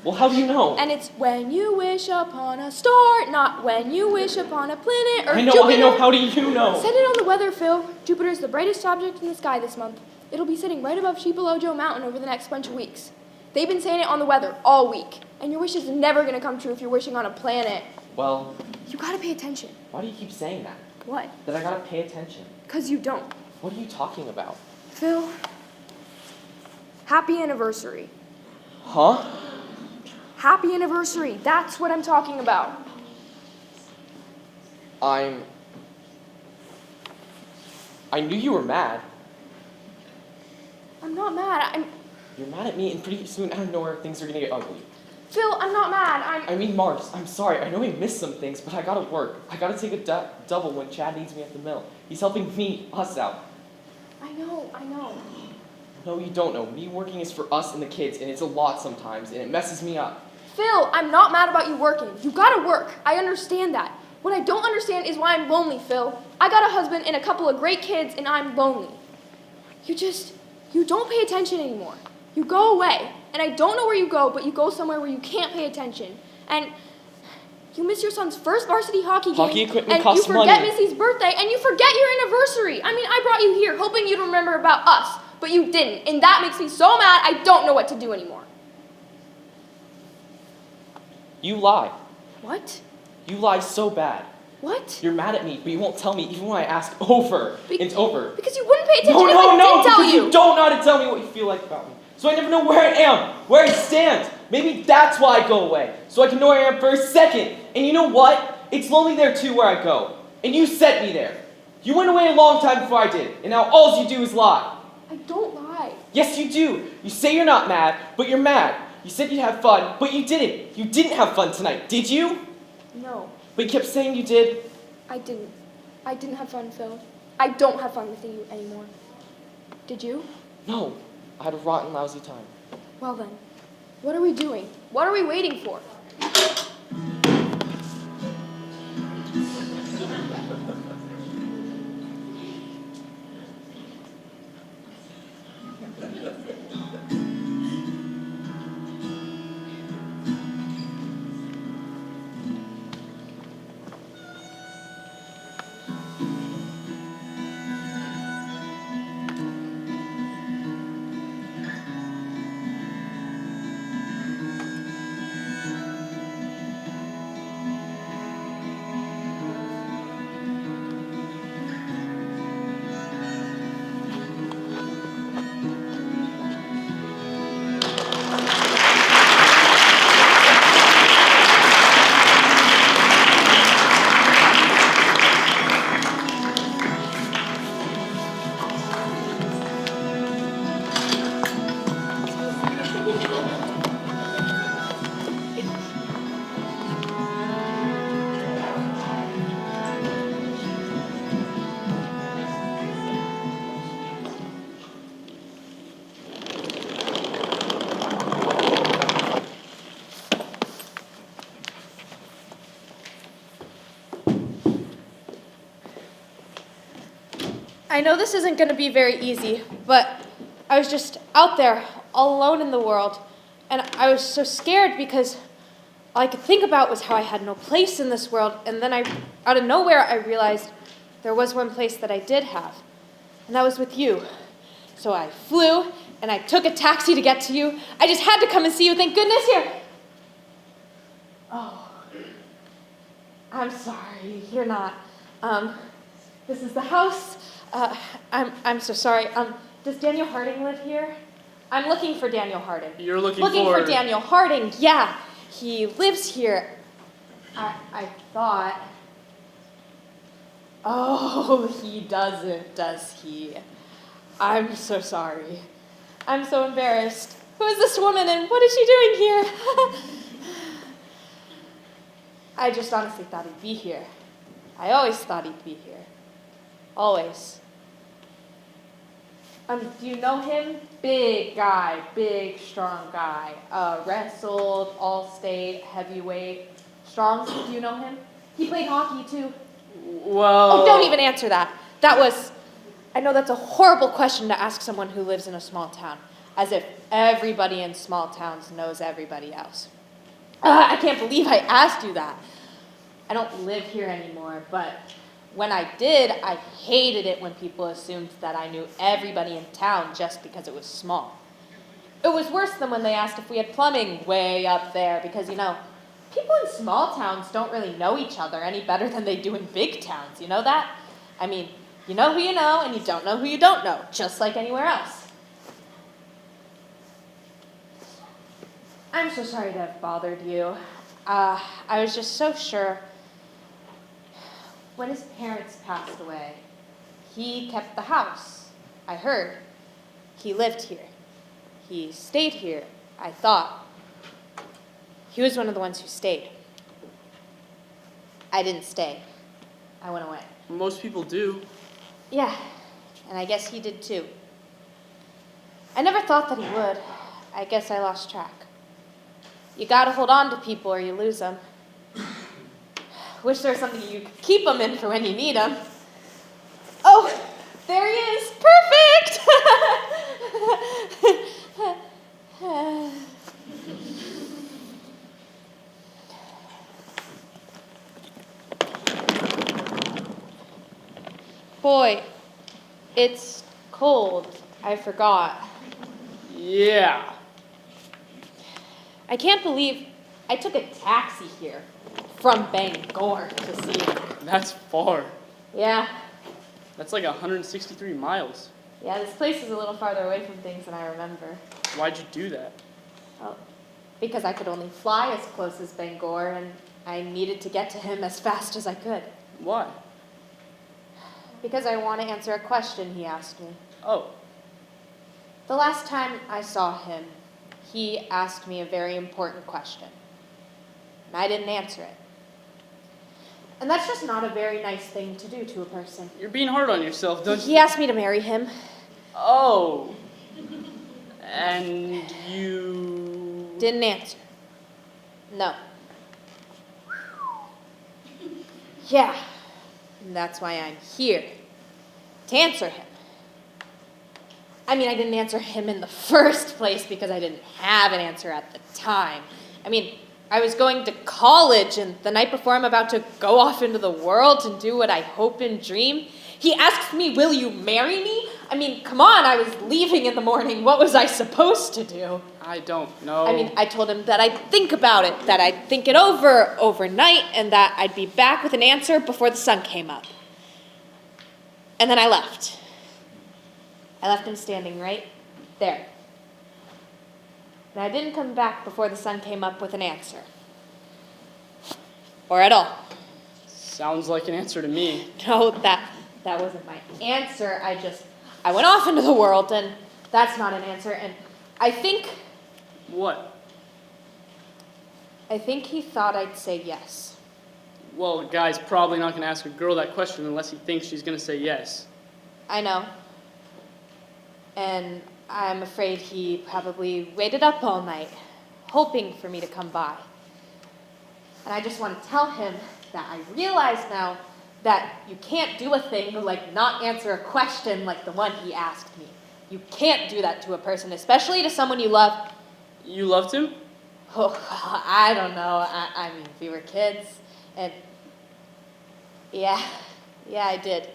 Well, how do you know? And it's when you wish upon a star, not when you wish upon a planet or I know. Jupiter. How do you know? Set it on the weather, Phil. Jupiter's the brightest object in the sky this month. It'll be sitting right above Sheepalojo Mountain over the next bunch of weeks. They've been saying it on the weather all week. And your wish is never going to come true if you're wishing on a planet. Well... You gotta pay attention. Why do you keep saying that? What? That I gotta pay attention. 'Cause you don't. What are you talking about? Phil, happy anniversary. Huh? Happy anniversary. That's what I'm talking about. I knew you were mad. I'm not mad. You're mad at me, and pretty soon, out of nowhere, things are gonna get ugly. Phil, I'm not mad. I mean, Mars, I'm sorry. I know I missed some things, but I gotta work. I gotta take a double when Chad needs me at the mill. He's helping us out. I know. No, you don't know. Me working is for us and the kids, and it's a lot sometimes, and it messes me up. Phil, I'm not mad about you working. You gotta work. I understand that. What I don't understand is why I'm lonely, Phil. I got a husband and a couple of great kids, and I'm lonely. You don't pay attention anymore. You go away. And I don't know where you go, but you go somewhere where you can't pay attention. And you miss your son's first varsity hockey game. Hockey equipment and costs you forget money. Missy's birthday, and you forget your anniversary. I mean, I brought you here hoping you'd remember about us, but you didn't. And that makes me so mad, I don't know what to do anymore. You lie. What? You lie so bad. What? You're mad at me, but you won't tell me even when I ask over and over. Because you wouldn't pay attention if No, I did tell because you don't know how to tell me what you feel like about me. So I never know where I am, where I stand. Maybe that's why I go away, so I can know where I am for a second. And you know what? It's lonely there too where I go. And you sent me there. You went away a long time before I did, and now all you do is lie. I don't lie. Yes, you do. You say you're not mad, but you're mad. You said you'd have fun, but you didn't. You didn't have fun tonight, did you? No, But you kept saying you did. I didn't. I didn't have fun, Phil. I don't have fun with you anymore. Did you? No, I had a rotten, lousy time. Well then, what are we doing? What are we waiting for? I know this isn't going to be very easy, but I was just out there, all alone in the world, and I was so scared because all I could think about was how I had no place in this world, and then out of nowhere, I realized there was one place that I did have, and that was with you. So I flew, and I took a taxi to get to you. I just had to come and see you, thank goodness you're... Oh, I'm sorry, you're not. This is the house. I'm so sorry. Does Daniel Harding live here? I'm looking for Daniel Harding. You're looking for Daniel Harding, yeah. He lives here. I thought... Oh, he doesn't, does he? I'm so sorry. I'm so embarrassed. Who is this woman and what is she doing here? I just honestly thought he'd be here. I always thought he'd be here. Always. Do you know him? Big guy, big, strong guy. Wrestled, all-state, heavyweight. Strong, do you know him? He played hockey, too. Well... Oh, don't even answer that. I know that's a horrible question to ask someone who lives in a small town. As if everybody in small towns knows everybody else. I can't believe I asked you that. I don't live here anymore, but when I did, I hated it when people assumed that I knew everybody in town just because it was small. It was worse than when they asked if we had plumbing way up there, because, people in small towns don't really know each other any better than they do in big towns. You know that? I mean, you know who you know, and you don't know who you don't know, just like anywhere else. I'm so sorry to have bothered you. I was just so sure. When his parents passed away, he kept the house. I heard. He lived here. He stayed here, I thought. He was one of the ones who stayed. I didn't stay. I went away. Most people do. Yeah, and I guess he did too. I never thought that he would. I guess I lost track. You gotta hold on to people or you lose them. Wish there was something you could keep them in for when you need them. Oh, there he is. Perfect! Boy, it's cold. I forgot. Yeah. I can't believe I took a taxi here from Bangor to see you. That's far. Yeah. That's like 163 miles. Yeah, this place is a little farther away from things than I remember. Why'd you do that? Well, because I could only fly as close as Bangor, and I needed to get to him as fast as I could. Why? Because I want to answer a question he asked me. Oh. The last time I saw him, he asked me a very important question. And I didn't answer it. And that's just not a very nice thing to do to a person. You're being hard on yourself, don't you? He asked me to marry him. Oh. And you... Didn't answer. No. Yeah. And that's why I'm here. To answer him. I mean, I didn't answer him in the first place because I didn't have an answer at the time. I mean, I was going to college, and the night before I'm about to go off into the world and do what I hope and dream, he asks me, will you marry me? I mean, come on, I was leaving in the morning. What was I supposed to do? I don't know. I mean, I told him that I'd think about it, that I'd think it over overnight, and that I'd be back with an answer before the sun came up. And then I left. I left him standing right there. And I didn't come back before the sun came up with an answer. Or at all. Sounds like an answer to me. No, that wasn't my answer. I went off into the world, and that's not an answer. And I think... What? I think he thought I'd say yes. Well, a guy's probably not going to ask a girl that question unless he thinks she's going to say yes. I know. And I'm afraid he probably waited up all night, hoping for me to come by. And I just want to tell him that I realize now that you can't do a thing like not answer a question like the one he asked me. You can't do that to a person, especially to someone you love. You loved him? Oh, I don't know. I mean, we were kids, and yeah, I did.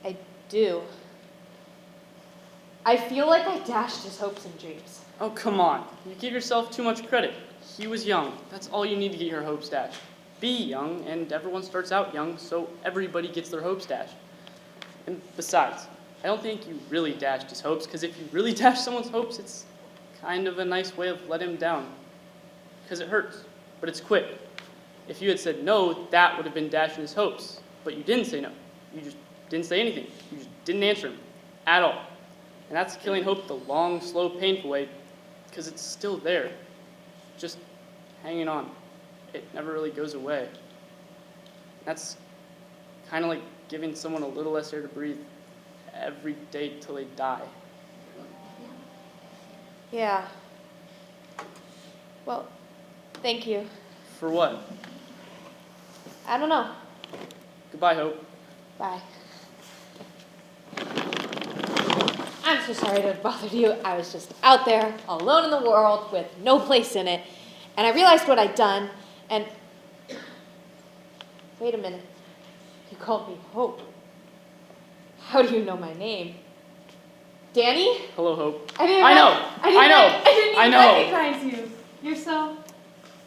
I do. I feel like I dashed his hopes and dreams. Oh, come on. You give yourself too much credit. He was young. That's all you need to get your hopes dashed. Be young, and everyone starts out young, so everybody gets their hopes dashed. And besides, I don't think you really dashed his hopes, because if you really dash someone's hopes, it's kind of a nice way of letting him down. Because it hurts, but it's quick. If you had said no, that would have been dashing his hopes. But you didn't say no. You just didn't say anything. You just didn't answer him at all. And that's killing hope the long, slow, painful way, because it's still there, just hanging on. It never really goes away. That's kind of like giving someone a little less air to breathe every day till they die. Yeah. Well, thank you. For what? I don't know. Goodbye, Hope. Bye. I'm so sorry to have bothered you. I was just out there, alone in the world, with no place in it. And I realized what I'd done, and... Wait a minute. You called me Hope. How do you know my name? Danny? Hello, Hope. I I didn't know. recognize you. You're so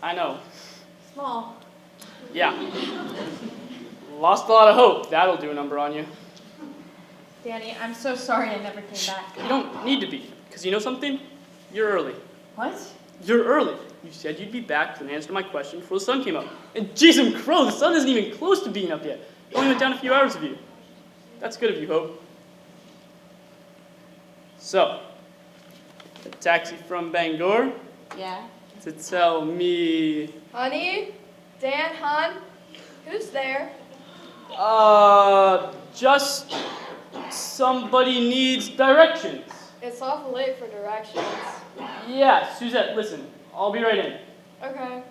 I know. small. Yeah. Lost a lot of hope. That'll do a number on you. Danny, I'm so sorry I never came back. You don't need to be, because you know something? You're early. What? You're early. You said you'd be back with an answer to my question before the sun came up. And jeez and crow, the sun isn't even close to being up yet. It only went down a few hours of you. That's good of you, Hope. So, a taxi from Bangor Yeah? to tell me... Honey? Dan? Hon? Who's there? Just somebody needs directions. It's awful late for directions. Yeah, Suzette, listen. I'll be right in. Okay.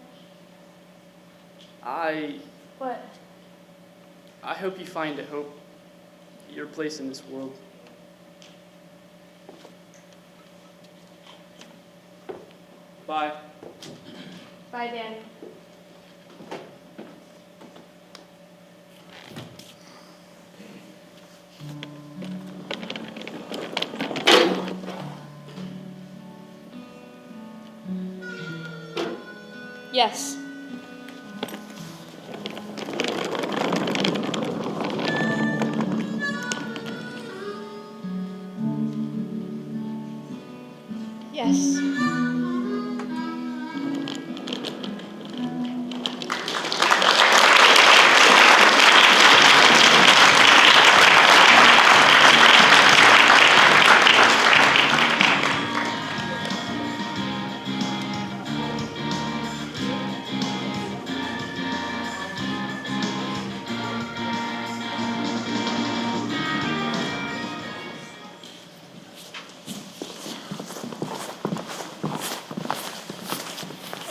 What? I hope you find it, Hope. Your place in this world. Bye. Bye, Danny. Yes. Yes.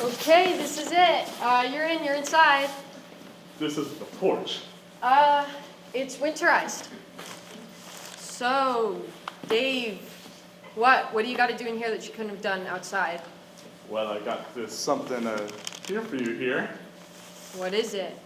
Okay, this is it. You're inside. This is the porch. It's winterized. So, Dave, what do you got to do in here that you couldn't have done outside? Well, I got this something here for you here. What is it?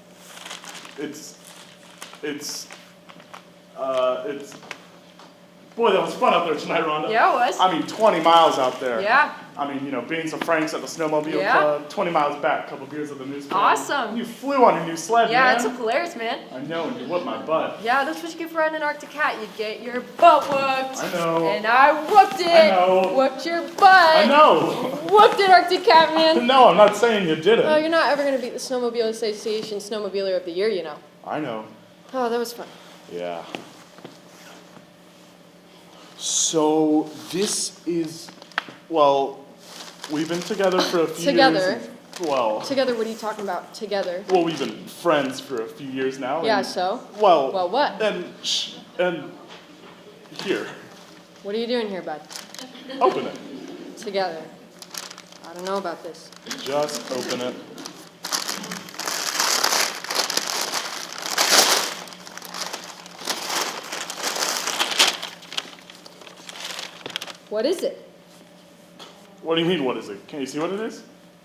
Boy, that was fun out there tonight, Rhonda. Yeah, it was. I mean, 20 miles out there. Yeah. I mean, beans and Franks at the snowmobile Yeah. club, 20 miles back, a couple beers at the news club. Awesome. You flew on your new sled, Yeah, man. it's hilarious, man. I know, and you whooped my butt. Yeah, that's what you get for riding an Arctic cat. You get your butt whooped. I know. And I whooped it. I know. Whooped your butt. I know. Whooped it, Arctic cat, man. No, I'm not saying you didn't. Oh, you're not ever going to beat the Snowmobile Association Snowmobiler of the Year, you know. I know. Oh, that was fun. Yeah. So, this is, well, we've been together for a few Together? years. Well, Together, what are you talking about? Together? well, we've been friends for a few years now. Yeah, and, so? Well, Well, what? And here, What are you doing here, bud? open it. Together. I don't know about this. Just open it. What is it? What do you mean, what is it? Can you see what it is?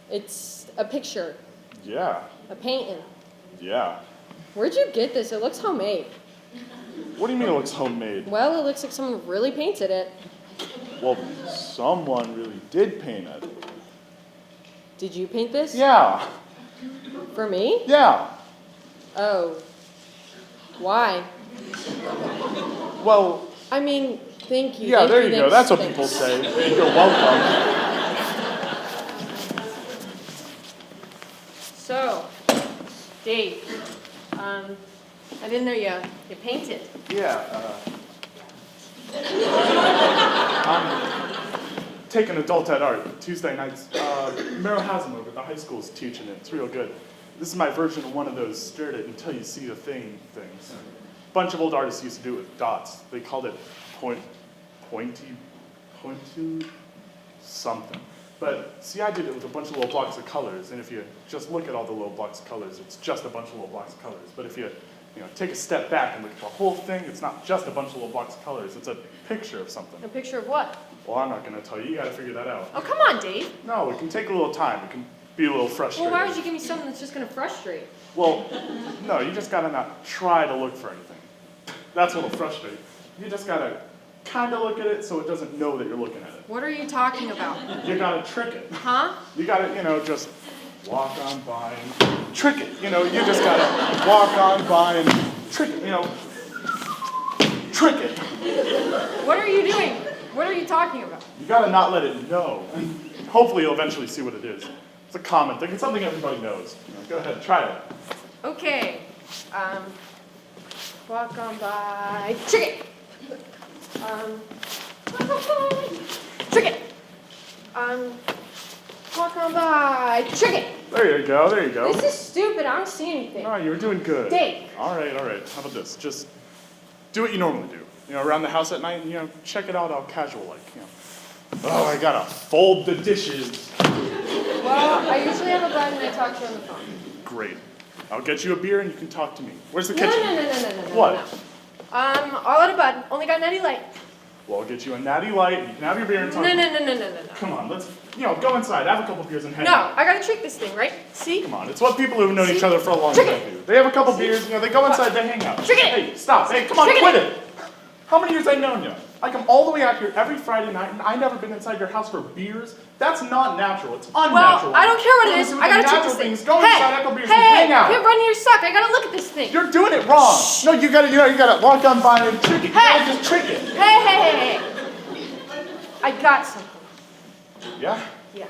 It's a picture, Yeah, a painting. yeah. Where'd you get this? It looks homemade. What do you mean it looks homemade? Well, it looks like someone really painted it. Well, someone really did paint it. Did you paint this? Yeah, For me? yeah. Oh. Why? Well, I mean, thank you. yeah, thank there you go. That's what thanks. people say. You're welcome. So, Dave, I didn't know you painted. Yeah, I'm taking adult ed art Tuesday nights. Merrill has them over at the high school's teaching it. It's real good. This is my version of one of those stare it until you see the thing things. A bunch of old artists used to do it with dots. They called it pointy something. But see, I did it with a bunch of little blocks of colors, and if you just look at all the little blocks of colors, it's just a bunch of little blocks of colors. But if you take a step back and look at the whole thing, it's not just a bunch of little blocks of colors, it's a picture of something. A picture of what? Well, I'm not gonna tell you, you gotta figure that out. Oh, come on, Dave. No, it can take a little time, it can be a little Well, frustrating. why would you give me something that's just going to frustrate? Well, no, you just gotta not try to look for anything. That's what'll frustrate. You just gotta kinda look at it so it doesn't know that you're looking at it. What are you talking about? You gotta trick it. Huh? You gotta, just walk on by and trick it. You just gotta walk on by and trick it, trick it. What are you doing? What are you talking about? You gotta not let it know. And hopefully you'll eventually see what it is. It's a common thing. It's something everybody knows. Go ahead, try it. Okay. Walk on by. Trick it. Trick it. Walk on by. Trick it. There you go, there you go. This is stupid. I don't see anything. All right, you're doing good. Dave. All right. How about this? Just do what you normally do. Around the house at night, check it out all casual like, Oh, I gotta fold the dishes. Well, I usually have a bud and I talk to you on the phone. Great. I'll get you a beer and you can talk to me. Where's the No. kitchen? No. What? All out of bud. Only got Natty Light. Well, I'll get you a natty light and you can have your beer and talk. No. Come on, let's, go inside, have a couple beers and hang No, out. I gotta trick this thing, right? See? Come on, it's what people who've known each other for a long Trick time it. do. They have a couple beers, they go inside, they hang out. Trick it. Hey, stop. Hey, come on, Trick quit it. it. How many years I've known you? I come all the way out here every Friday night and I've never been inside your house for beers. That's not natural. It's unnatural. Well, I don't care what it is. I gotta trick this thing. Go inside, have a beers and Hey, hang out. quit running your sock. I gotta look at this thing. You're doing it wrong. No, you gotta walk on by and trick it. You Hey. gotta just trick it. Hey. I got something. Yeah? Yeah.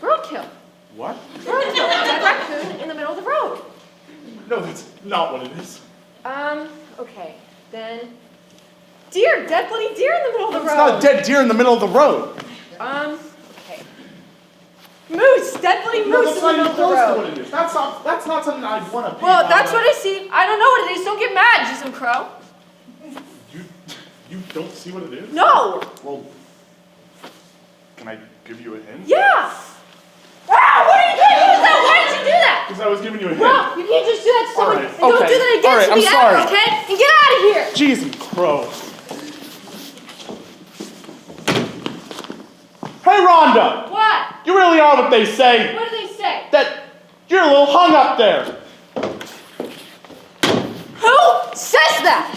Roadkill. What? Roadkill. Dead raccoon in the middle of the road. No, that's not what it is. Okay. Then deer. Dead bloody deer in the middle of the road. It's not a dead deer in the middle of the road. Okay. Moose. Dead bloody No, moose that's in the not middle even of the close to road. what it is. That's not something I'd want to be. Well, that's what I see. I don't know what it is. Don't get mad, Jism Crow. You don't see what it is? No. Well, Can I give you a hint? Yeah! Ah, what are you doing? What was that? Why did you do that? Because I was giving you a hint. No, you can't just do that to someone. All right, And don't okay. do that again All right, to me I'm sorry. ever, okay? And get out of here! Jeez and crow. Hey, Rhonda! What? You really are what they say. What do they say? That you're a little hung up there. Who says that?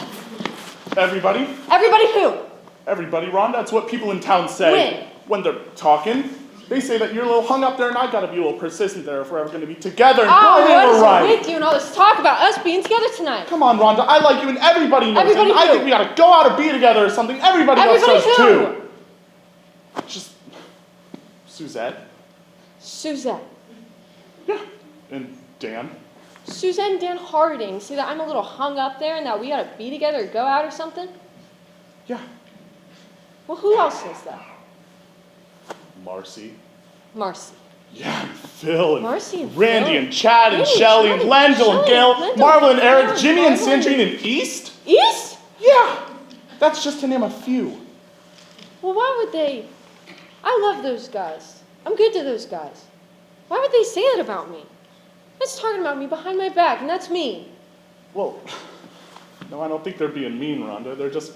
Everybody? Everybody who? Everybody, Rhonda. That's what people in town say. When they're talking. They say that you're a little hung up there and I gotta be a little persistent there if we're ever gonna be together. And Oh, boy, they what were is right. it with you and all this talk about us being together tonight? Come on, Rhonda. I like you and everybody knows Everybody it. I who? think we gotta go out or be together or something. Everybody else Everybody does who? too. Just Suzette. Suzette. Yeah. And Dan. Suzette and Dan Harding say that I'm a little hung up there and that we gotta be together or go out or something? Yeah. Well, who else says that? Marci. Marci. Yeah, Phil and Marci and Randy Phil. and Chad and Randy, Shelly Chad and Lendall and Gayle, Lendall, Marvalyn and Eric, Gayle, Jimmy and Marvalyn. Sandrine and East. East? Yeah. That's just to name a few. Well, why would they? I love those guys. I'm good to those guys. Why would they say that about me? That's talking about me behind my back, and that's mean. Well, no, I don't think they're being mean, Rhonda. They're just,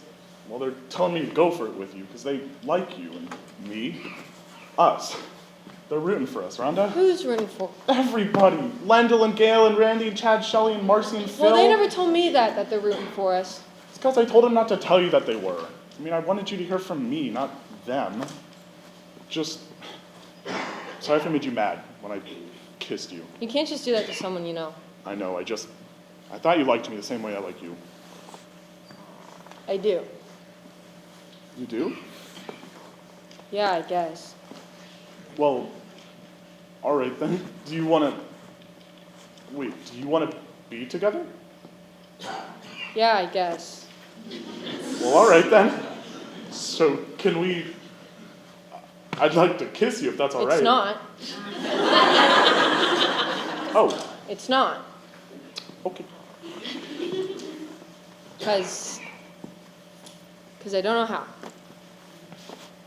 well, they're telling me to go for it with you because they like you and me, us. They're rooting for us, Rhonda. Who's rooting for? Everybody. Lendall and Gayle and Randy and Chad, Shelly and Marci and Phil. Well, they never told me that they're rooting for us. It's because I told them not to tell you that they were. I mean, I wanted you to hear from me, not them. Just, sorry if I made you mad when I kissed you. You can't just do that to someone you know. I know, I thought you liked me the same way I like you. I do. You do? Yeah, I guess. Well, all right then. Do you want to be together? Yeah, I guess. Well, all right then. So can we, I'd like to kiss you if that's all right. It's not. Oh, It's not. okay. Because I don't know how.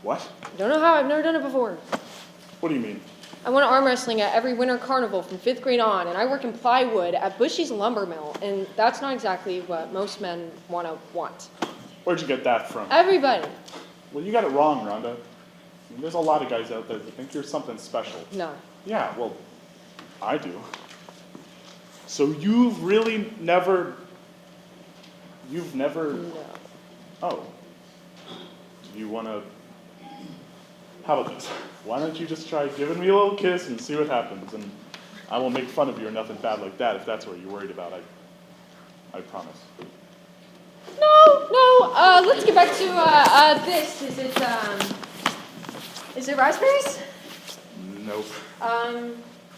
What? I don't know how. I've never done it before. What do you mean? I went arm wrestling at every winter carnival from 5th grade on, and I work in plywood at Bushy's lumber mill, and that's not exactly what most men want. Where'd you get that from? Everybody. Well, you got it wrong, Rhonda. I mean, there's a lot of guys out there that think you're something special. No. Yeah, well, I do. So you've never... No. Oh. Do you want to... How about this? Why don't you just try giving me a little kiss and see what happens, and I won't make fun of you or nothing bad like that if that's what you're worried about. I promise. No. Let's get back to this. Is it raspberries? Nope.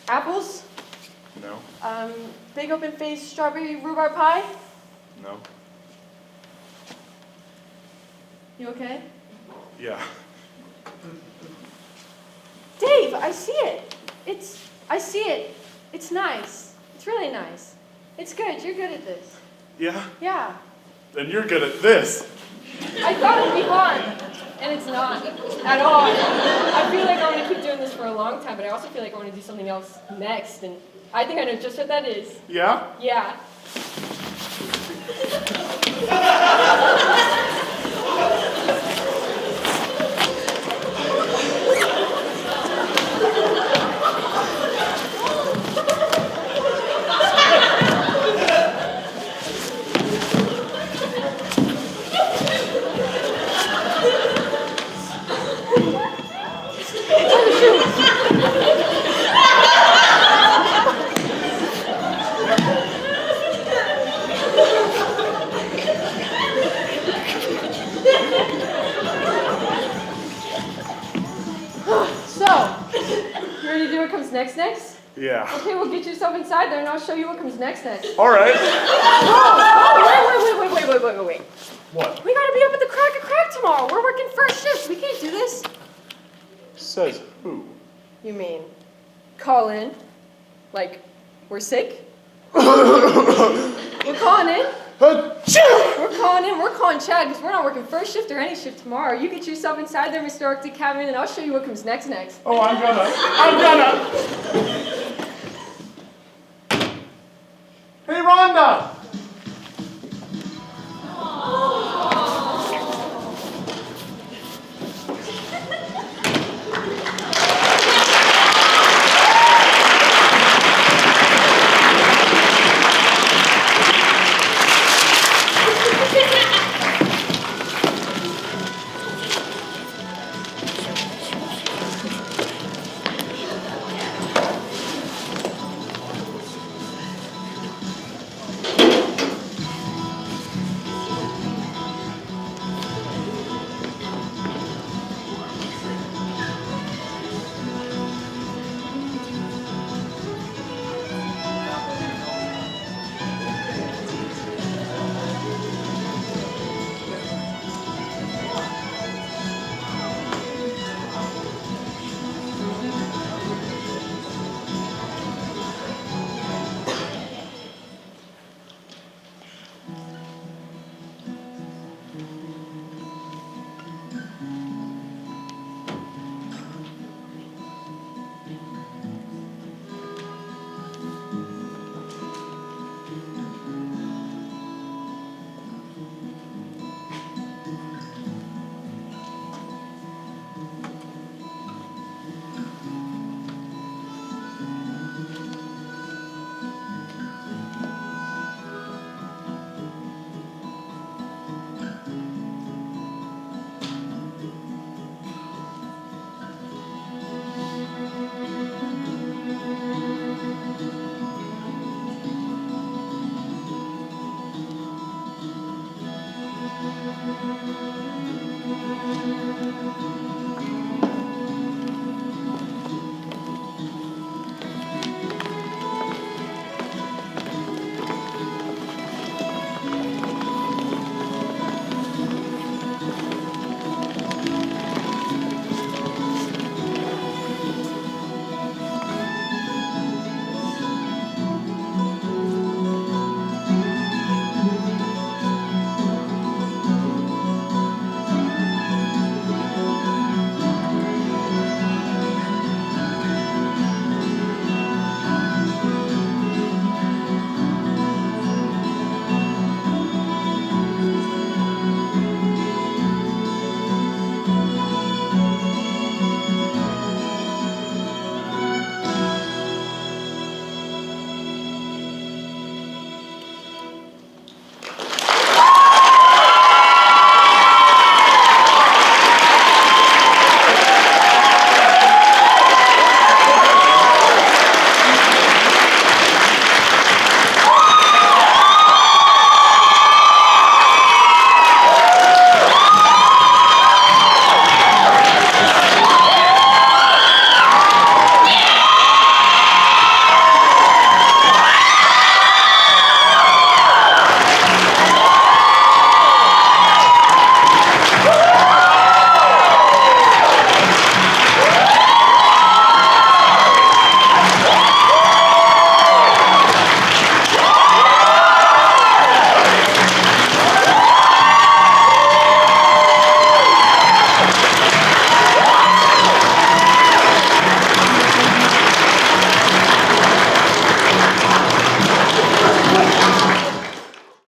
Apples? No. Big open faced strawberry rhubarb pie? No. You okay? Yeah. Dave, I see it. I see it. It's nice. It's really nice. It's good. You're good at this. Yeah? Yeah. Then you're good at this. I thought it'd be fun, and it's not at all. I feel like I want to keep doing this for a long time, but I also feel like I want to do something else next, and I think I know just what that is. Yeah? Yeah. Next? Yeah. Okay, well, get yourself inside there and I'll show you what comes next. All right. Oh, wait. What? We gotta be up at the crack of crack tomorrow. We're working first shift. We can't do this. Says who? You mean call in? Like, we're sick? We're calling in? We're calling in. We're calling Chad because we're not working first shift or any shift tomorrow. You get yourself inside there, Mr. Arctic Cabin, and I'll show you what comes next. Oh, I'm gonna. Hey, Rhonda!